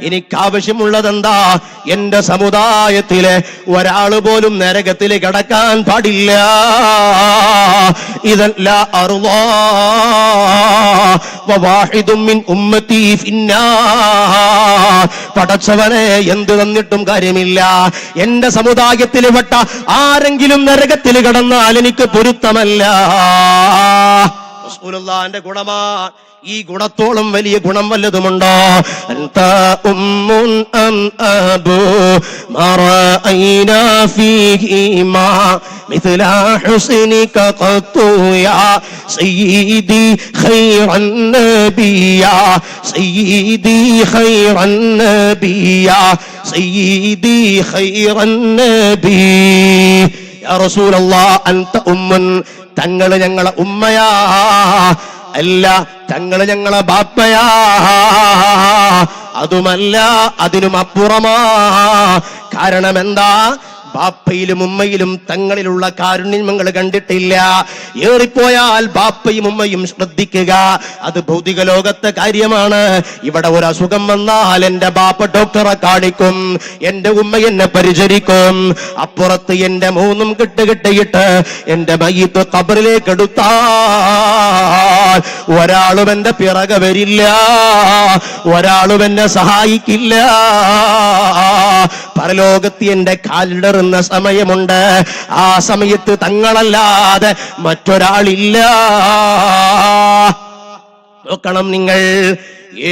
എനിക്കാവശ്യമുള്ളതെന്താ? എന്റെ സമുദായത്തിലെ ഒരാള് പോലും നരകത്തിൽ കിടക്കാൻ പാടില്ല. ഇതല്ല അർളാ വവാഹിദും മിൻ ഉമ്മത്തി ഫിന്നാർ. പടച്ചവനെ, എന്ത് തന്നിട്ടും കാര്യമില്ല, എന്റെ സമുദായത്തിൽ പെട്ട ആരെങ്കിലും നരകത്തിൽ കിടന്നാൽ എനിക്ക് പൊരുത്തമല്ല. റസൂലുള്ളാഹിന്റെ ഗുണമാ. ഈ ഗുണത്തോളം വലിയ ഗുണം വല്ലതുമുണ്ടോ? അൻത ഉമ്മുൻ അം അബൂ മാ റഅയ്നാ ഫീഹിമാ മിത്ല ഹുസ്നിക ഖത്തു യാ സയ്യിദി ഖൈറൻ നബിയാ, സയ്യിദി ഖൈറൻ നബിയാ, സയ്യിദി ഖൈറൻ നബി. യാ റസൂലല്ലാഹ്, അൻത ഉമ്മുൻ, തങ്ങള് ഞങ്ങളെ ഉമ്മയാ, അല്ല തങ്ങള് ഞങ്ങളെ ബാപ്പയാ, അതുമല്ല അതിനും അപ്പുറമാ. കാരണം എന്താ? ബാപ്പയിലും ഉമ്മയിലും തങ്ങളിലുള്ള കാരുണ്യം നിങ്ങൾ കണ്ടിട്ടില്ല. ഏറിപ്പോയാൽ ബാപ്പയും ഉമ്മയും ശ്രദ്ധിക്കുക, അത് ഭൗതിക ലോകത്തെ കാര്യമാണ്. ഇവിടെ ഒരു അസുഖം വന്നാൽ എന്റെ ബാപ്പ ഡോക്ടറെ കാണിക്കും, എന്റെ ഉമ്മ എന്നെ പരിചരിക്കും. അപ്പുറത്ത് എന്റെ 3 കെട്ടുകെട്ടിയിട്ട് എന്റെ മയ്യിത്ത് ഖബറിലേക്ക് എടുത്താൽ ഒരാളും എന്റെ പിറകെ വരില്ല, ഒരാളും എന്നെ സഹായിക്കില്ല. പരലോകത്ത് എന്റെ കാലിടറുന്ന സമയമുണ്ട്. ആ സമയത്ത് തങ്ങളല്ലാതെ മറ്റൊരാളില്ല. നോക്കണം നിങ്ങൾ,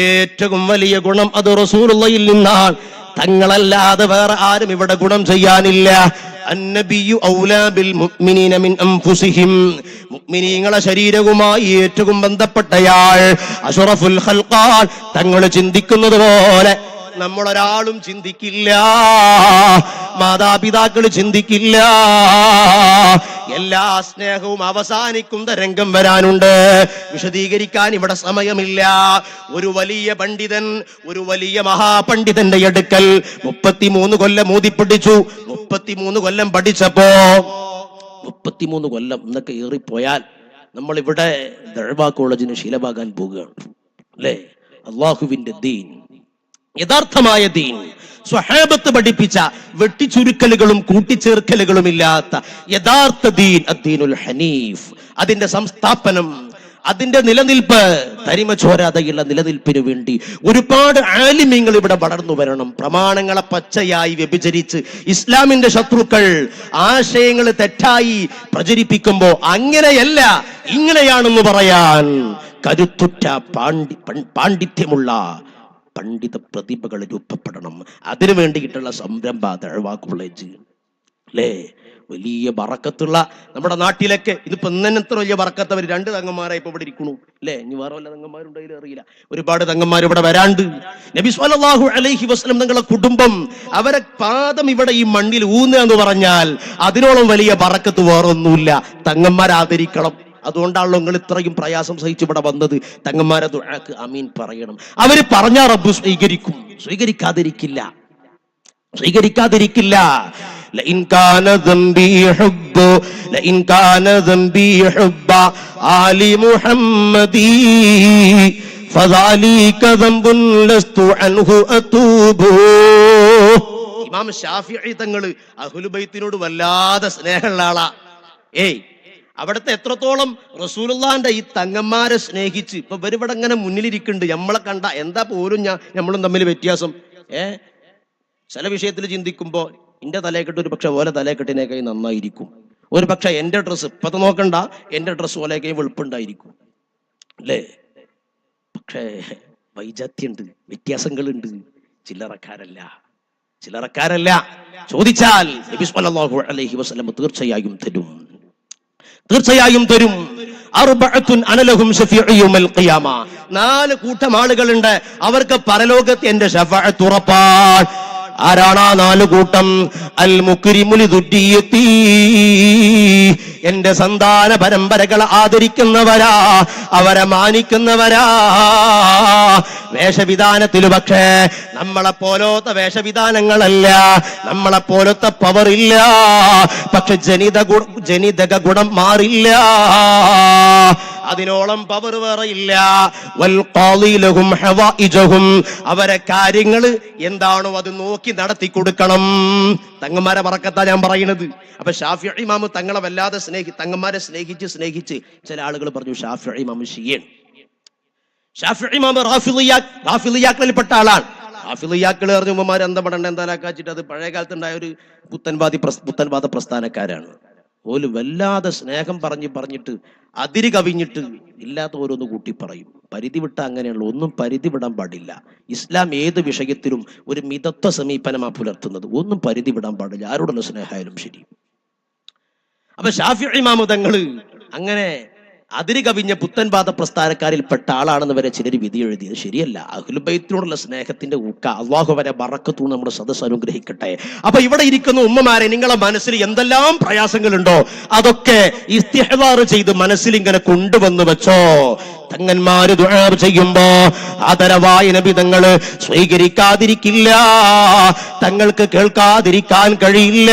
ഏറ്റവും വലിയ ഗുണം അത് റസൂലുള്ളാഹിയിൽ നിന്നാണ്. തങ്ങളല്ലാതെ വേറെ ആരും ഇവിടെ ഗുണം ചെയ്യാനില്ല. അന്നബിയു ഔലാ ബിൽ മുഅ്മിനീന മിൻ അൻഫുസിഹിം, മുഅ്മിനീങ്ങളെ ശരീരവുമായി ഏറ്റവും ബന്ധപ്പെട്ടയാൾ അഷ്റഫുൽ ഖൽഖാൻ. തങ്ങൾ ചിന്തിക്കുന്നത് പോലെ നമ്മളൊരാളും ചിന്തിക്കില്ല, മാതാപിതാക്കൾ ചിന്തിക്കില്ല. എല്ലാ സ്നേഹവും അവസാനിക്കുന്ന രംഗം വരാനുണ്ട്. വിശദീകരിക്കാൻ ഇവിടെ സമയമില്ല. ഒരു വലിയ പണ്ഡിതൻ, ഒരു വലിയ മഹാപണ്ഡിതന്റെ അടുക്കൽ 33 കൊല്ലം ഊതിപ്പിടിച്ചു. 33 കൊല്ലം പഠിച്ചപ്പോ 33 കൊല്ലം എന്നൊക്കെ ഏറിപ്പോയാൽ നമ്മൾ ഇവിടെ ദഅ്വാ കോളേജിന് ശീലമാകാൻ പോവുകയാണ് അല്ലേ? അല്ലാഹുവിന്റെ ദീൻ, യഥാർത്ഥമായ ദീൻ, സ്വഹാബത്ത് പഠിപ്പിച്ച വെട്ടിച്ചുരുക്കലുകളും കൂട്ടിച്ചേർക്കലുകളും ഇല്ലാത്ത യഥാർത്ഥ ദീൻ, അദ്ദീനുൽ ഹനീഫ്, അതിന്റെ സംസ്ഥാപനം, അതിന്റെ നിലനിൽപ്പ്, തനിമ ചോരാതെയുള്ള നിലനിൽപ്പിന് വേണ്ടി ഒരുപാട് ആലിമീങ്ങൾ ഇവിടെ വളർന്നു വരണം. പ്രമാണങ്ങളെ പച്ചയായി വ്യഭിചരിച്ച് ഇസ്ലാമിന്റെ ശത്രുക്കൾ ആശയങ്ങൾ തെറ്റായി പ്രചരിപ്പിക്കുമ്പോ അങ്ങനെയല്ല ഇങ്ങനെയാണെന്ന് പറയാൻ കരുത്തുറ്റ പാണ്ഡിത്യമുള്ള പണ്ഡിത പ്രതിഭകൾ രൂപപ്പെടണം. അതിനു വേണ്ടിയിട്ടുള്ള സംരംഭ ദഅ്വാ കോളേജ് അല്ലേ? വലിയ ബറക്കത്തുള്ള നമ്മുടെ നാട്ടിലൊക്കെ ഇതിപ്പോ ഇന്നത്തെ വലിയ ബറക്കത്ത്. അവർ 2 തങ്ങന്മാരായി ഇപ്പൊ ഇവിടെ ഇരിക്കണു അല്ലേ? ഇനി വേറെ വല്ല തങ്ങന്മാരുണ്ടായാലും അറിയില്ല. ഒരുപാട് തങ്ങന്മാർ ഇവിടെ വരാണ്ട്. നബി സ്വല്ലല്ലാഹു അലൈഹി വസല്ലം നിങ്ങളുടെ കുടുംബം അവരെ പാദം ഇവിടെ ഈ മണ്ണിൽ ഊന്നുക എന്ന് പറഞ്ഞാൽ അതിനോളം വലിയ ബറക്കത്ത് വേറൊന്നുമില്ല. തങ്ങന്മാരെ ആദരിക്കണം. അതുകൊണ്ടാണല്ലോ നിങ്ങൾ ഇത്രയും പ്രയാസം സഹിച്ച് ഇവിടെ വന്നത്. തങ്ങന്മാരെ ദുആക്ക് ആമീൻ പറയണം. അവര് പറഞ്ഞാൽ റബ്ബ് സ്വീകരിക്കും, സ്വീകരിക്കാതിരിക്കില്ല. لئن كان ذنبي حب آل محمد فذلك ذنب لست عنه أتوب. ഇമാം ശാഫിഈ തങ്ങൾ അഹ്ലു ബൈത്തിനോട് വല്ലാതെ സ്നേഹമുള്ള ആളാ. അവിടുത്തെ എത്രത്തോളം റസൂലുള്ളാഹിന്റെ ഈ തങ്ങന്മാരെ സ്നേഹിച്ച് ഇപ്പൊ ഇവരിവിടെ ഇങ്ങനെ മുന്നിലിരിക്കുന്നുണ്ട്. നമ്മളെ കണ്ട എന്താ പോലും നമ്മളും തമ്മിൽ വ്യത്യാസം. ചില വിഷയത്തിൽ ചിന്തിക്കുമ്പോ എന്റെ തലയെക്കെട്ട് ഒരു പക്ഷെ ഓലെ തലയെക്കെട്ടിനേക്കായി നന്നായിരിക്കും. ഒരു പക്ഷെ എന്റെ ഡ്രസ്സ് ഇപ്പത്തെ നോക്കണ്ട, എന്റെ ഡ്രസ്സ് ഓലേക്കായി വെളുപ്പുണ്ടായിരിക്കും അല്ലേ? പക്ഷേ വൈജാത്യമുണ്ട്, വ്യത്യാസങ്ങളുണ്ട്. ചില്ലറക്കാരല്ല. ചോദിച്ചാൽ നബി സ്വല്ലല്ലാഹു അലൈഹി വസല്ലം തീർച്ചയായും തരും. അർബഅത്തുൻ അനലഹും ശഫീഉ യൗമൽ ഖിയാമ. 4 കൂട്ടം ആളുകളുണ്ട്, അവർക്ക് പരലോകത്ത് എന്റെ ശഫാഅത്ത് ഉറപ്പാണ്. ആരാണ് ആ 4 കൂട്ടം? അൽ മുക്രിമു ലിദുദ്ദിയതി, എന്റെ സന്താന പരമ്പരകളെ ആദരിക്കുന്നവരാ, അവരെ മാനിക്കുന്നവരാ. വേഷവിധാനത്തിൽ പക്ഷേ നമ്മളെ പോലത്തെ വേഷവിധാനങ്ങളല്ല, നമ്മളെ പോലത്തെ പവറില്ല. പക്ഷെ ജനിതക ഗുണം മാറില്ല, അതിനോളം പവർ വേറെ ഇല്ല. അവരെ കാര്യങ്ങൾ എന്താണോ അത് നോക്കി നടത്തി കൊടുക്കണം. തങ്ങന്മാരെ ബറക്കത്താ ഞാൻ പറയുന്നത്. അപ്പൊ ശാഫിഈ ഇമാം തങ്ങളെ വല്ലാതെ തങ്ങന്മാരെ സ്നേഹിച്ച് ചില ആളുകൾ പറഞ്ഞു ഷാഫിഈ ഇമാം ഷിയയാണ്. ഷാഫിഈ ഇമാം റാഫിളിയാക്കളിൽപ്പെട്ട ആളാണ്. റാഫിളിയാക്കൾ പറഞ്ഞുമാർ എന്താ പടണ്ട എന്താലാക്കാച്ചിട്ട് അത് പഴയ കാലത്ത് ഉണ്ടായ ഒരു പുത്തൻവാദ പ്രസ്ഥാനക്കാരാണ്. ഓല് വല്ലാതെ സ്നേഹം പറഞ്ഞിട്ട് അതിര് കവിഞ്ഞിട്ട് ഇല്ലാത്ത ഓരോന്ന് കൂട്ടി പറയും. പരിധി വിട്ട അങ്ങനെയുള്ള ഒന്നും പരിധി വിടാൻ പാടില്ല. ഇസ്ലാം ഏത് വിഷയത്തിലും ഒരു മിതത്വ സമീപനമാണ് പുലർത്തുന്നത്. ഒന്നും പരിധി വിടാൻ പാടില്ല, ആരോടുള്ള സ്നേഹമായാലും ശരി. അപ്പൊ ശാഫിഈ ഇമാം തങ്ങൾ അങ്ങനെ അതിര് കവിഞ്ഞ പുത്തൻവാദ പ്രസ്ഥാനക്കാരിൽപ്പെട്ട ആളാണെന്ന് വരെ ചിലർ വിധി എഴുതിയത് ശരിയല്ല. അഹ്ലു ബൈത്തിനോടുള്ള സ്നേഹത്തിന്റെ ഊക്ക അള്ളാഹു വരെ ബറക്കത്തു നമ്മുടെ സദസ്സ് അനുഗ്രഹിക്കട്ടെ. അപ്പൊ ഇവിടെ ഇരിക്കുന്ന ഉമ്മമാരെ, നിങ്ങളെ മനസ്സിൽ എന്തെല്ലാം പ്രയാസങ്ങളുണ്ടോ അതൊക്കെ ഇസ്തിഹ്ദാർ ചെയ്ത് മനസ്സിൽ ഇങ്ങനെ കൊണ്ടുവന്ന് വെച്ചോ. തങ്ങന്മാര് ദുആ ചെയ്യുമ്പോ ആദരവായ നബി തങ്ങൾ സ്വീകരിക്കാതിരിക്കില്ല, തങ്ങൾക്ക് കേൾക്കാതിരിക്കാൻ കഴിയില്ല.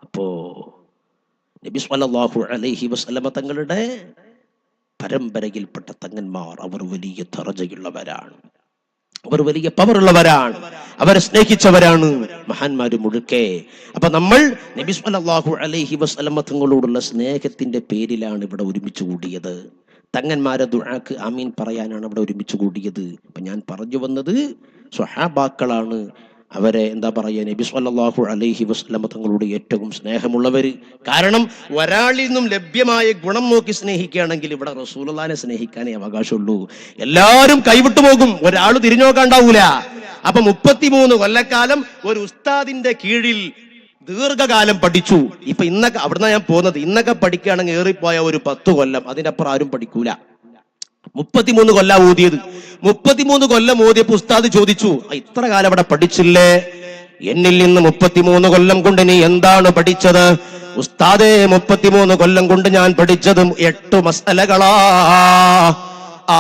അപ്പോ നബി സ്വല്ലല്ലാഹു അലൈഹി വസല്ലമ തങ്ങളുടെ പരമ്പരയിൽപ്പെട്ട തങ്ങന്മാർ അവർ വലിയ ദറജയുള്ളവരാണ്, അവർ വലിയ പവറുള്ളവരാണ്, അവരെ സ്നേഹിച്ചവരാണ് മഹാന്മാര് മുഴുക്കെ. അപ്പൊ നമ്മൾ നബി സ്വല്ലല്ലാഹു അലൈഹി വസല്ലമ തങ്ങളോടുള്ള സ്നേഹത്തിന്റെ പേരിലാണ് ഇവിടെ ഒരുമിച്ച് കൂടിയത്. തങ്ങന്മാരെ ദുആക്ക് ആമീൻ പറയാനാണ് ഇവിടെ ഒരുമിച്ച് കൂടിയത്. അപ്പൊ ഞാൻ പറഞ്ഞു വന്നത് സ്വഹാബാക്കളാണ്. അവരെ എന്താ പറയുക, നബി സ്വല്ലല്ലാഹു അലൈഹി വസല്ലമ തങ്ങളോട് ഏറ്റവും സ്നേഹമുള്ളവര്. കാരണം ഒരാളിൽ നിന്നും ലഭ്യമായ ഗുണം നോക്കി സ്നേഹിക്കുകയാണെങ്കിൽ ഇവിടെ റസൂലുള്ളാഹിനെ സ്നേഹിക്കാനേ അവകാശമുള്ളൂ. എല്ലാവരും കൈവിട്ടു പോകും, ഒരാൾ തിരിഞ്ഞു നോക്കാണ്ടാവൂല. അപ്പൊ 33 കൊല്ലക്കാലം ഒരു ഉസ്താദിന്റെ കീഴിൽ ദീർഘകാലം പഠിച്ചു. ഇപ്പൊ ഇന്നൊക്കെ അവിടുന്ന് ഞാൻ പോകുന്നത്, ഇന്നൊക്കെ പഠിക്കുകയാണെങ്കിൽ ഏറിപ്പോയ ഒരു 10 കൊല്ലം, അതിനപ്പുറം ആരും പഠിക്കൂല. 33 കൊല്ലം ഓതിയത്. 33 കൊല്ലം ഓതിയപ്പോ ഉസ്താദ് ചോദിച്ചു, ഇത്ര കാലം അവിടെ പഠിച്ചില്ലേ? എന്നിൽ നിന്ന് 33 കൊല്ലം കൊണ്ട് നീ എന്താണ് പഠിച്ചത്? ഉസ്താദേ, 33 കൊല്ലം കൊണ്ട് ഞാൻ പഠിച്ചതും 8 മസ്അലകളാ,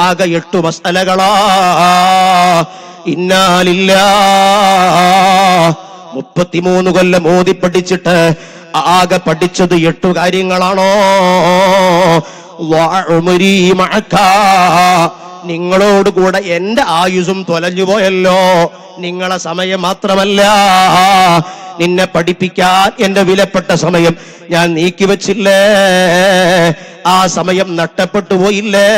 ആകെ 8 മസ്അലകളാ. ഇന്നാ ലില്ലാഹ്. 33 കൊല്ലം ഓതി പഠിച്ചിട്ട് ആകെ പഠിച്ചത് 8 കാര്യങ്ങളാണോ? നിങ്ങളോടുകൂടെ എന്റെ ആയുസും തൊലഞ്ഞു പോയല്ലോ. നിങ്ങളെ സമയം മാത്രമല്ല നിന്നെ പഠിപ്പിക്കാൻ എന്റെ വിലപ്പെട്ട സമയം ഞാൻ നീക്കിവെച്ചില്ലേ? ആ സമയം നഷ്ടപ്പെട്ടു പോയില്ലേ?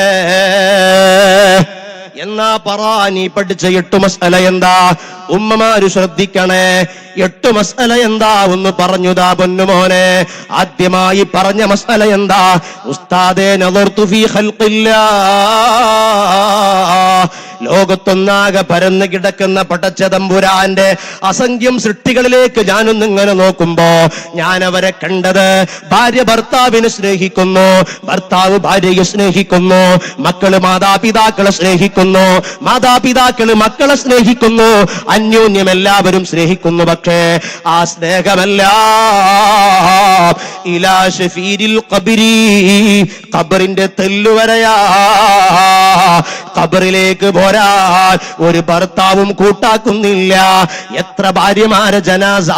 എന്നാ പറ, നീ പഠിച്ച 8 മസ്അല എന്താ? ഉമ്മമാര് ശ്രദ്ധിക്കണേ, 8 മസ്അല എന്താ ഒന്ന് പറഞ്ഞുതാ പൊന്നുമോനെ. ആദ്യമായി പറഞ്ഞ മസ്അല എന്താ? ഉസ്താദേ, നദർതു ഫീ ഖൽഖില്ലാഹ്, ലോകത്തൊന്നാകെ പരന്നു കിടക്കുന്ന പടച്ച തമ്പുരാന്റെ അസംഖ്യം സൃഷ്ടികളിലേക്ക് ഞാനൊന്നിങ്ങനെ നോക്കുമ്പോ ഞാൻ അവരെ കണ്ടത് ഭാര്യ ഭർത്താവിനെ സ്നേഹിക്കുന്നു, ഭർത്താവ് ഭാര്യയെ സ്നേഹിക്കുന്നു, മക്കള് മാതാപിതാക്കളെ സ്നേഹിക്കുന്നു, മാതാപിതാക്കള് മക്കളെ സ്നേഹിക്കുന്നു, അന്യോന്യം എല്ലാവരും സ്നേഹിക്കുന്നു. പക്ഷേ ആ സ്നേഹമല്ല ഇലാ ശഫീരിൽ ഖബരി, ഖബറിന്റെ തെല്ലുവരയാ. ഖബറിലേക്ക് പോരാൻ ഒരു ഭർത്താവും കൂട്ടാക്കുന്നില്ല. എത്ര ഭാര്യമാരെ ജനാസ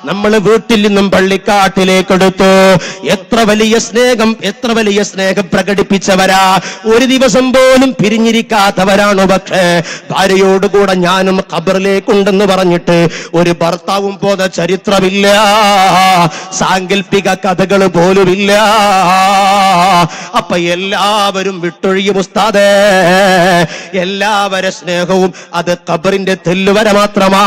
നമ്മൾ വീട്ടിൽ നിന്നും പള്ളിക്കാട്ടിലേക്ക് എടുത്തു. എത്ര വലിയ സ്നേഹം പ്രകടിപ്പിച്ചവരാ, ഒരു ദിവസം പോലും പിരിഞ്ഞിരിക്കാത്തവരാണ്. പക്ഷേ ഭാര്യയോടുകൂടെ ഞാനും ഖബറിലേക്കുണ്ടെന്ന് പറഞ്ഞിട്ട് ഒരു ഭർത്താവും പോന്ന ചരിത്രമില്ല, സാങ്കല്പിക കഥകൾ പോലുമില്ല. അപ്പൊ എല്ലാവരും വിട്ടൊഴിയും ഉസ്താദേ, എല്ലാവരെ സ്നേഹവും അത് ഖബറിന്റെ തെല്ലുവര മാത്രമാ.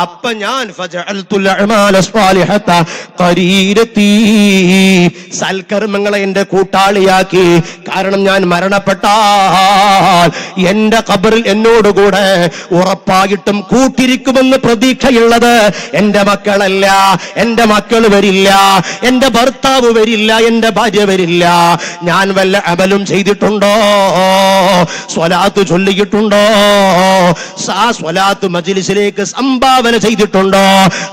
അപ്പൊ ഞാൻ ഫജഅൽതുൽ അഅമാല സ്വാലിഹത ഖരീരതി, സൽക്കർമ്മങ്ങളെ എന്റെ കൂട്ടാളിയാക്കി. കാരണം ഞാൻ മരണപ്പെട്ടാൽ എന്റെ ഖബറിൽ എന്നോടുകൂടെ ഉറപ്പായിട്ടും കൂട്ടിരിക്കുമെന്ന് പ്രതീക്ഷയുള്ളത് എന്റെ മക്കളല്ല. എന്റെ മക്കൾ വരില്ല, എന്റെ ഭർത്താവ് വരില്ല, എന്റെ ഭാര്യ വരില്ല. ഞാൻ വല്ല അമലും ചെയ്തിട്ടുണ്ടോ? സ്വലാത്ത് ചൊല്ലിയിട്ടുണ്ടോ? സ്വലാത്ത് മജ്ലിസിലേക്ക് സംഭാവന ചെയ്തിട്ടുണ്ടോ?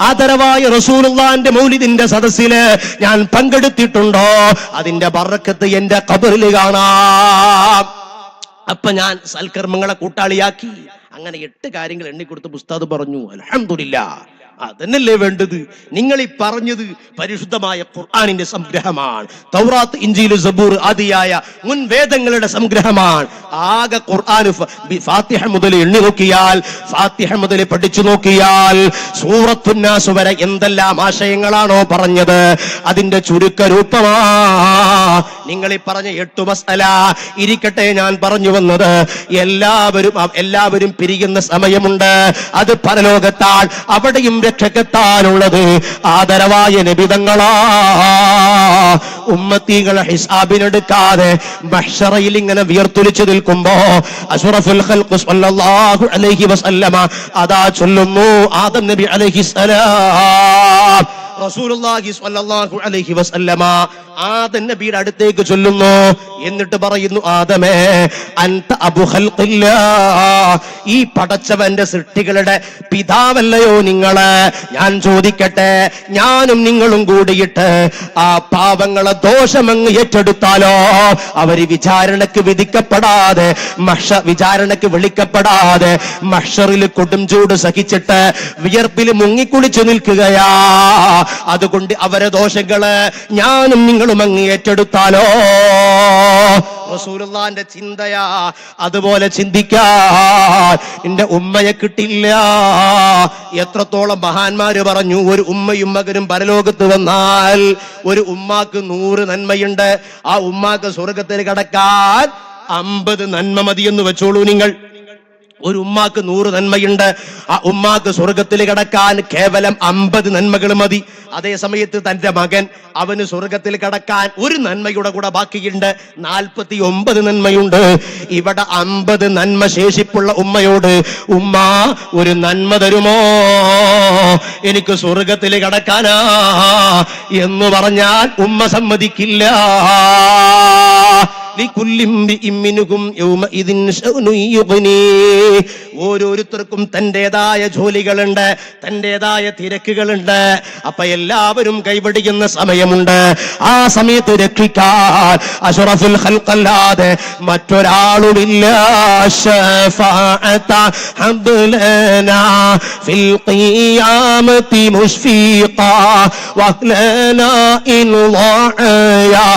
ആദരവായ റസൂലുള്ളാഹിന്റെ മൗലിദിന്റെ സദസ്സില് ഞാൻ പങ്കെടുത്തിട്ടുണ്ടോ? അതിന്റെ ബറക്കത്ത് എന്റെ ഖബറിൽ കാണാം. അപ്പൊ ഞാൻ സൽക്കർമ്മങ്ങളെ കൂട്ടാളിയാക്കി. അങ്ങനെ 8 കാര്യങ്ങൾ എണ്ണിക്കൊടുത്ത് ഉസ്താദ് പറഞ്ഞു, അൽഹംദുലില്ലാഹ്. അതന്നല്ലേ വേണ്ടത്. നിങ്ങൾ ഈ പറഞ്ഞത് പരിശുദ്ധമായ ഖുർആനിന്റെ സംഗ്രഹമാണ്. തൗറാത്ത്, ഇഞ്ചീൽ, സബൂർ ആദിയായ മുൻ വേദങ്ങളുടെ സംഗ്രഹമാണ്. ആകെ ഖുർആൻ ഫാത്തിഹ മുതൽ എണ്ണി നോക്കിയാൽ, ഫാത്തിഹ മുതൽ പഠിച്ചു നോക്കിയാൽ സൂറത്തുൻ നാസ് വരെ എന്തെല്ലാം ആശയങ്ങളാണോ പറഞ്ഞത് അതിന്റെ ചുരുക്ക രൂപമാ നിങ്ങൾ ഈ പറഞ്ഞ 8 മസ്അല. ഇരിക്കട്ടെ, ഞാൻ പറഞ്ഞു വന്നത് എല്ലാവരും പിരിയുന്ന സമയമുണ്ട്. അത് പരലോകത്താൽ അവിടെയും രക്ഷക്കെത്താനുള്ളത് ആദരവായ നബിതങ്ങളാ. ഉമ്മത്തികളെ ഹിസാബിനെടുക്കാതെ മഹ്ശറയിൽ ഇങ്ങനെ വിയർത്തൊലിച്ചു നിൽക്കുമ്പോ അഷ്റഫുൽ ഖൽഖ് സ്വല്ലല്ലാഹു അലൈഹി വസല്ലമ അതാ ചൊല്ലുന്നു, ആദം നബി അലൈഹിസ്സലാം, റസൂലുള്ളാഹി സ്വല്ലല്ലാഹു അലൈഹി വസല്ലമ ആദം നബിയുടെ അടുത്തേക്ക് ചൊല്ലുന്നു. എന്നിട്ട് പറയുന്നു, ആദമേ അൻത അബു ഖൽഖില്ലാഹ്, ഈ പടച്ചവന്റെ സൃഷ്ടികളുടെ പിതാവല്ലയോ നിങ്ങള്? ഞാൻ ചോദിക്കട്ടെ, ഞാനും നിങ്ങളും കൂടിയിട്ട് ആ പാവങ്ങളെ ദോഷമങ്ങ് ഏറ്റെടുത്താലോ? അവര് വിചാരണക്ക് വിധിക്കപ്പെടാതെ, വിചാരണക്ക് വിളിക്കപ്പെടാതെ മഹ്ശറിൽ കൊടും ചൂട് സഹിച്ചിട്ട് വിയർപ്പിൽ മുങ്ങിക്കുളിച്ചു നിൽക്കുകയാ. അതുകൊണ്ട് അവരെ ദോഷങ്ങള് ഞാനും നിങ്ങളും അങ്ങ് ഏറ്റെടുത്താലോ? റസൂലുള്ളാഹിന്റെ ചിന്തയാ. അതുപോലെ ചിന്തിക്കാൻ എന്റെ ഉമ്മയെ കിട്ടില്ല. എത്രത്തോളം മഹാന്മാര് പറഞ്ഞു, ഒരു ഉമ്മയും മകനും പരലോകത്ത് വന്നാൽ ഒരു ഉമ്മാക്ക് 100 നന്മയുണ്ട്. ആ ഉമ്മാക്ക് സ്വർഗത്തിൽ കടക്കാൻ 50 നന്മ മതിയെന്ന് വെച്ചോളൂ നിങ്ങൾ. ഒരു ഉമ്മാക്ക് 100 നന്മയുണ്ട്, ആ ഉമ്മാക്ക് സ്വർഗത്തിൽ കടക്കാൻ കേവലം 50 നന്മകൾ മതി. അതേ സമയത്ത് തന്റെ മകൻ, അവന് സ്വർഗത്തിൽ കടക്കാൻ ഒരു നന്മയുടെ കൂടെ ബാക്കിയുണ്ട്, 49 നന്മയുണ്ട്. ഇവിടെ 50 നന്മ ശേഷിപ്പുള്ള ഉമ്മയോട്, ഉമ്മ ഒരു നന്മ തരുമോ, എനിക്ക് സ്വർഗത്തിൽ കടക്കാനാ എന്ന് പറഞ്ഞാൽ ഉമ്മ സമ്മതിക്കില്ല. ഓരോരുത്തർക്കും തന്റേതായ ജോലികളുണ്ട്, തന്റേതായ തിരക്കുകളുണ്ട്. അപ്പൊ എല്ലാവരും കൈവടിയുന്ന സമയമുണ്ട്. ആ സമയത്ത് രക്ഷിക്കാൻ അഷ്റഫുൽ ഖൽഖല്ലാതെ മറ്റൊരാളുമില്ല. ശഫാഅത ഹബ്ലനാ ഫിൽ ഖിയാമത്തി മുശ്ഫീഖാ വഹ്ലനാ ഇൻ ളാഅ യാ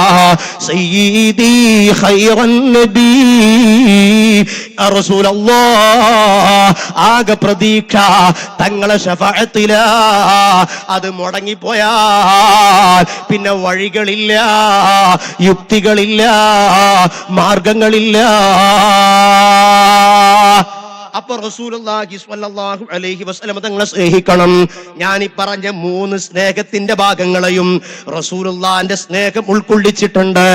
സയ്യിദി ഖൈറൻ നബി യാ റസൂലല്ലാഹ് ആകെ പ്രതീക്ഷ തങ്ങളെ ശഫാഅത്തിലാ. അത് മുടങ്ങിപ്പോയാൽ പിന്നെ വഴികളില്ല, യുക്തികളില്ല, മാർഗങ്ങളില്ല. അപ്പൊ റസൂലുള്ളാഹി സ്വല്ലല്ലാഹു അലൈഹി വസല്ലം തങ്ങളെ സ്നേഹിക്കണം. ഞാൻ ഈ പറഞ്ഞ 3 സ്നേഹത്തിന്റെ ഭാഗങ്ങളെയും റസൂലുള്ളാഹിന്റെ സ്നേഹം ഉൾക്കൊള്ളിച്ചിട്ടുണ്ട്.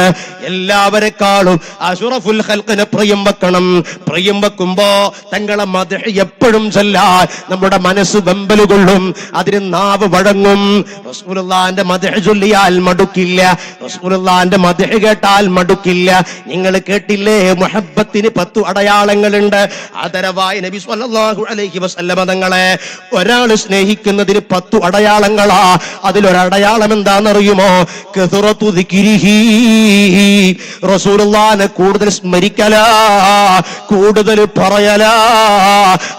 എല്ലാവരെക്കാളും അഷ്റഫുൽ ഖൽഖിനെ പ്രിയം വെക്കണം. പ്രിയം വെക്കുമ്പോ തങ്ങളെ മദ്ഹ് എപ്പോഴും ചൊല്ലാൻ നമ്മുടെ മനസ്സ് വെമ്പല് കൊള്ളും, അതിന് നാവ് വഴങ്ങും. റസൂലുള്ളാഹിന്റെ മദ്ഹ് ചൊല്ലിയാൽ മടുക്കില്ല, റസൂലുള്ളാഹിന്റെ മദ്ഹ് കേട്ടാൽ മടുക്കില്ല. നിങ്ങൾ കേട്ടില്ലേ, മുഹബ്ബത്തിന് 10 അടയാളങ്ങളുണ്ട്. ആദരവായ നബി സ്വല്ലല്ലാഹു അലൈഹി വസല്ലമ തങ്ങളെ ഒരാൾ സ്നേഹിക്കുന്നതിന് 10 അടയാളങ്ങളാ. അതിലൊരടയാളം എന്താണെന്നറിയുമോ? കസറത്തു ദിക്രിഹി, റസൂലുള്ളാഹിനെ കൂടുതൽ സ്മരിക്കലാ, കൂടുതൽ പറയലാ.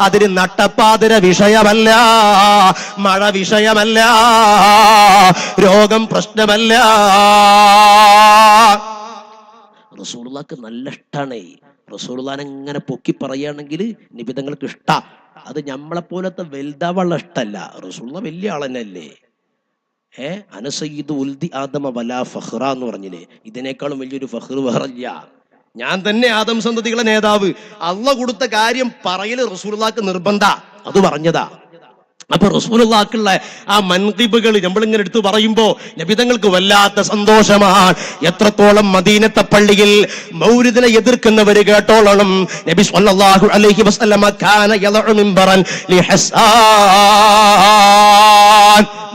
അതിന് നട്ടപ്പാതിര വിഷയമല്ല, മഴ വിഷയമല്ല, രോഗം പ്രശ്നമല്ല. റസൂലുള്ളാഹിക്ക് നല്ല ഇഷ്ടാണേ. റസൂലുള്ളാഹിനെ ഇങ്ങനെ പൊക്കി പറയുകയാണെങ്കിൽ നിബിതങ്ങൾക്ക് ഇഷ്ടാ. അത് നമ്മളെ പോലത്തെ വലുതാവുള്ള ഇഷ്ടല്ല. റസൂലുള്ളാഹി വലിയ ആളെന്നല്ലേ. അനസയ്യിദു ഉൽദി ആദമ വലാ ഫഖ്റ എന്ന് പറഞ്ഞില്ലേ, ഇതിനേക്കാളും വലിയൊരു ഫഖ്ർ വേറല്ല. ഞാൻ തന്നെ ആദം സന്തതികളെ നേതാവ്. അള്ളാഹ് കൊടുത്ത കാര്യം പറയല് റസൂലുള്ളാഹിക്ക് നിർബന്ധ. അത് പറഞ്ഞതാ. അപ്പൊ റസൂലുള്ളാഹിക്കുള്ള ആ മൻഖിബുകൾ നമ്മളിങ്ങനെ എടുത്തു പറയുമ്പോ നബിതങ്ങൾക്ക് വല്ലാത്ത സന്തോഷമാണ്. എത്രത്തോളം മദീനത്തെ പള്ളിയിൽ മൗലിദിനെ എതിർക്കുന്നവര് കേട്ടോളണം. നബി സ്വല്ലല്ലാഹു അലൈഹി വസല്ലമ കാന യളഉ മിൻബറൻ ലിഹസാൻ,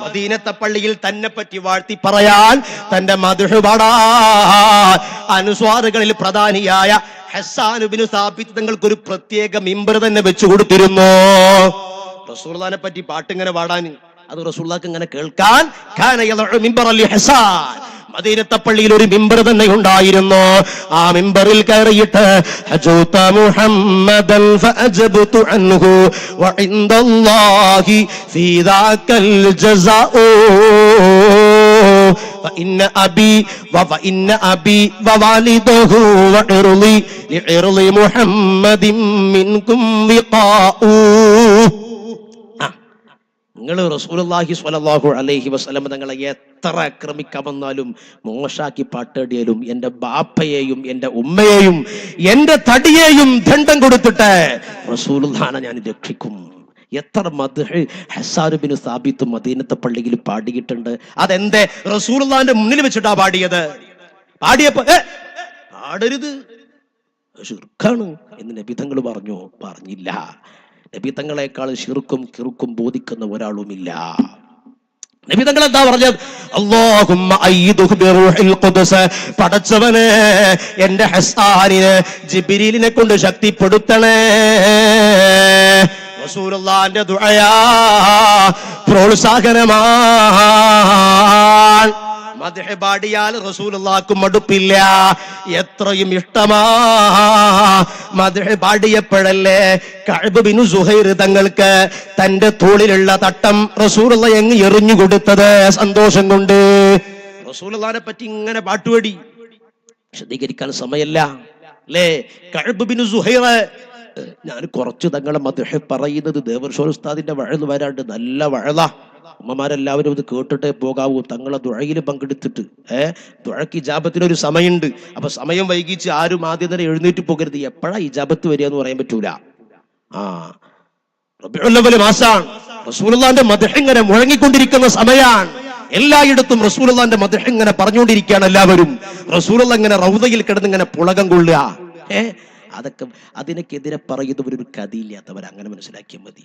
മദീനത്തെ പള്ളിയിൽ തന്നെ പറ്റി വാഴ്ത്തി പറയാൻ, തന്റെ മദ്ഹ് പാടാൻ അനുസ്വാറുകളിൽ പ്രധാനിയായ ഹസ്സാൻ ഇബ്നു സാബിത്ത് തങ്ങൾക്ക് ഒരു പ്രത്യേക മിമ്പർ തന്നെ വെച്ചു കൊടുത്തിരുന്നു. റസൂലുള്ളാഹിനെ പറ്റി പാട്ടിങ്ങനെ പാടാൻ, അത് റസൂലുള്ളാഹിക്ക് ഇങ്ങനെ കേൾക്കാൻ. കാന യളഉ മിൻബറൻ ലിഹസാൻ, മദീനത്തെ പള്ളിയിൽ ഒരു മിമ്പർ തന്നെ ഉണ്ടായിരുന്നു. ആ മിമ്പറിൽ കയറിയിട്ട് ഹജൂത മുഹമ്മദൻ ഫഅജബ്തു അൻഹു വഇൻദല്ലാഹി ഫീ ദാകൽ ജസാഉ ഫഇന്ന അബി വവാലിദഹു വഇർളി ലിഇർളി മുഹമ്മദിൻ മിൻകും വിഖാഉ. നിങ്ങൾ റസൂലുള്ളാഹി സ്വല്ലല്ലാഹു അലൈഹി വസല്ലം തങ്ങളെ എത്ര ആക്രമിക്കാൻ വന്നാലും മോശാക്കി പാട്ടേടിയാലും എൻ്റെ ബാപ്പയെയും എൻ്റെ ഉമ്മയെയും എൻ്റെ തടിയെയും ദണ്ഡം കൊടുത്തിട്ട് റസൂലുള്ളാഹിനെ ഞാൻ രക്ഷിക്കും. എത്ര മദ്ഹ് ഹസ്സാൻ ഇബ്നു സാബിത്ത് മദീനത്തെ പള്ളിയിൽ പാടിയിട്ടുണ്ട്. അതെന്തേ? റസൂലുള്ളാഹിന്റെ മുന്നിൽ വെച്ചിട്ടാ പാടിയത്. പാടിയപ്പോ പാടരുത്, ശിർക്കാണ് എന്ന് നബി തങ്ങൾ പറഞ്ഞില്ല. നബി തങ്ങളെക്കാൾ ശിർക്കും കിറുക്കും ബോധിക്കുന്ന ഒരാളുമില്ല. നബി തങ്ങൾ എന്താ പറഞ്ഞത്? അല്ലാഹുമ്മ അയ്യിദുഹു ബിറൂഹിൽ ഖുദ്സ്, പടച്ചവനെ എൻ്റെ ഹസ്സാനിനെ ജിബ്രീലിനെ കൊണ്ട് ശക്തിപ്പെടുത്തണേ. റസൂലുള്ളാഹിന്റെ ദുആ പ്രോത്സാഹനമാണ്. മദ്ഹ് പാടിയാൽ റസൂലുള്ളാഹിക്ക് മടുപ്പില്ല, എത്രയും ഇഷ്ടമാ. മദ്ഹ് പാടിയപ്പോഴല്ലേ കഅബ് ബിൻ സുഹൈർ തങ്ങൾക്ക് തന്റെ തോളിലുള്ള തട്ടം റസൂലുള്ളാഹി അങ്ങ് എറിഞ്ഞു കൊടുത്തത് സന്തോഷം കൊണ്ട്. റസൂലുള്ളാഹിനെ പറ്റി ഇങ്ങനെ പാട്ടുപാടി വിശദീകരിക്കാൻ സമയമല്ല അല്ലേ. കഅബ് ബിൻ സുഹൈർ, ഞാൻ കുറച്ച് തങ്ങളെ മദ്ഹ് പറയുന്നത് ദേവർഷോൽ ഉസ്താദിന്റെ വഅദ് വരാണ്ട് നല്ല വഅദാ. ഉമ്മമാരെല്ലാവരും ഇത് കേട്ടിട്ടേ പോകാവൂ. തങ്ങളെ ദുആയിൽ പങ്കെടുത്തിട്ട് ദുആക്ക് ഇജാബത്തിനൊരു സമയമുണ്ട്. അപ്പൊ സമയം വൈകിച്ച് ആരും ആദ്യം തന്നെ എഴുന്നേറ്റ് പോകരുത്. എപ്പോഴാ ഇജാബത്ത് വരിക എന്ന് പറയാൻ പറ്റൂല. റബീഉൽ അവ്വൽ മാസാണ്. റസൂലുള്ളാഹിന്റെ മദ്ഹ് ഇങ്ങനെ മുഴങ്ങിക്കൊണ്ടിരിക്കുന്ന സമയമാണ്. എല്ലായിടത്തും റസൂലുള്ളാഹിന്റെ മദ്ഹ് ഇങ്ങനെ പറഞ്ഞുകൊണ്ടിരിക്കുകയാണ് എല്ലാവരും. റസൂലുള്ളാഹി ഇങ്ങനെ റൗദയിൽ കിടന്ന് ഇങ്ങനെ പുളകം കൊള്ളുക. അതൊക്കെ അതിനൊക്കെതിരെ പറയുന്നവരൊരു കഥയില്ലാത്തവർ അങ്ങനെ മനസ്സിലാക്കിയാൽ മതി.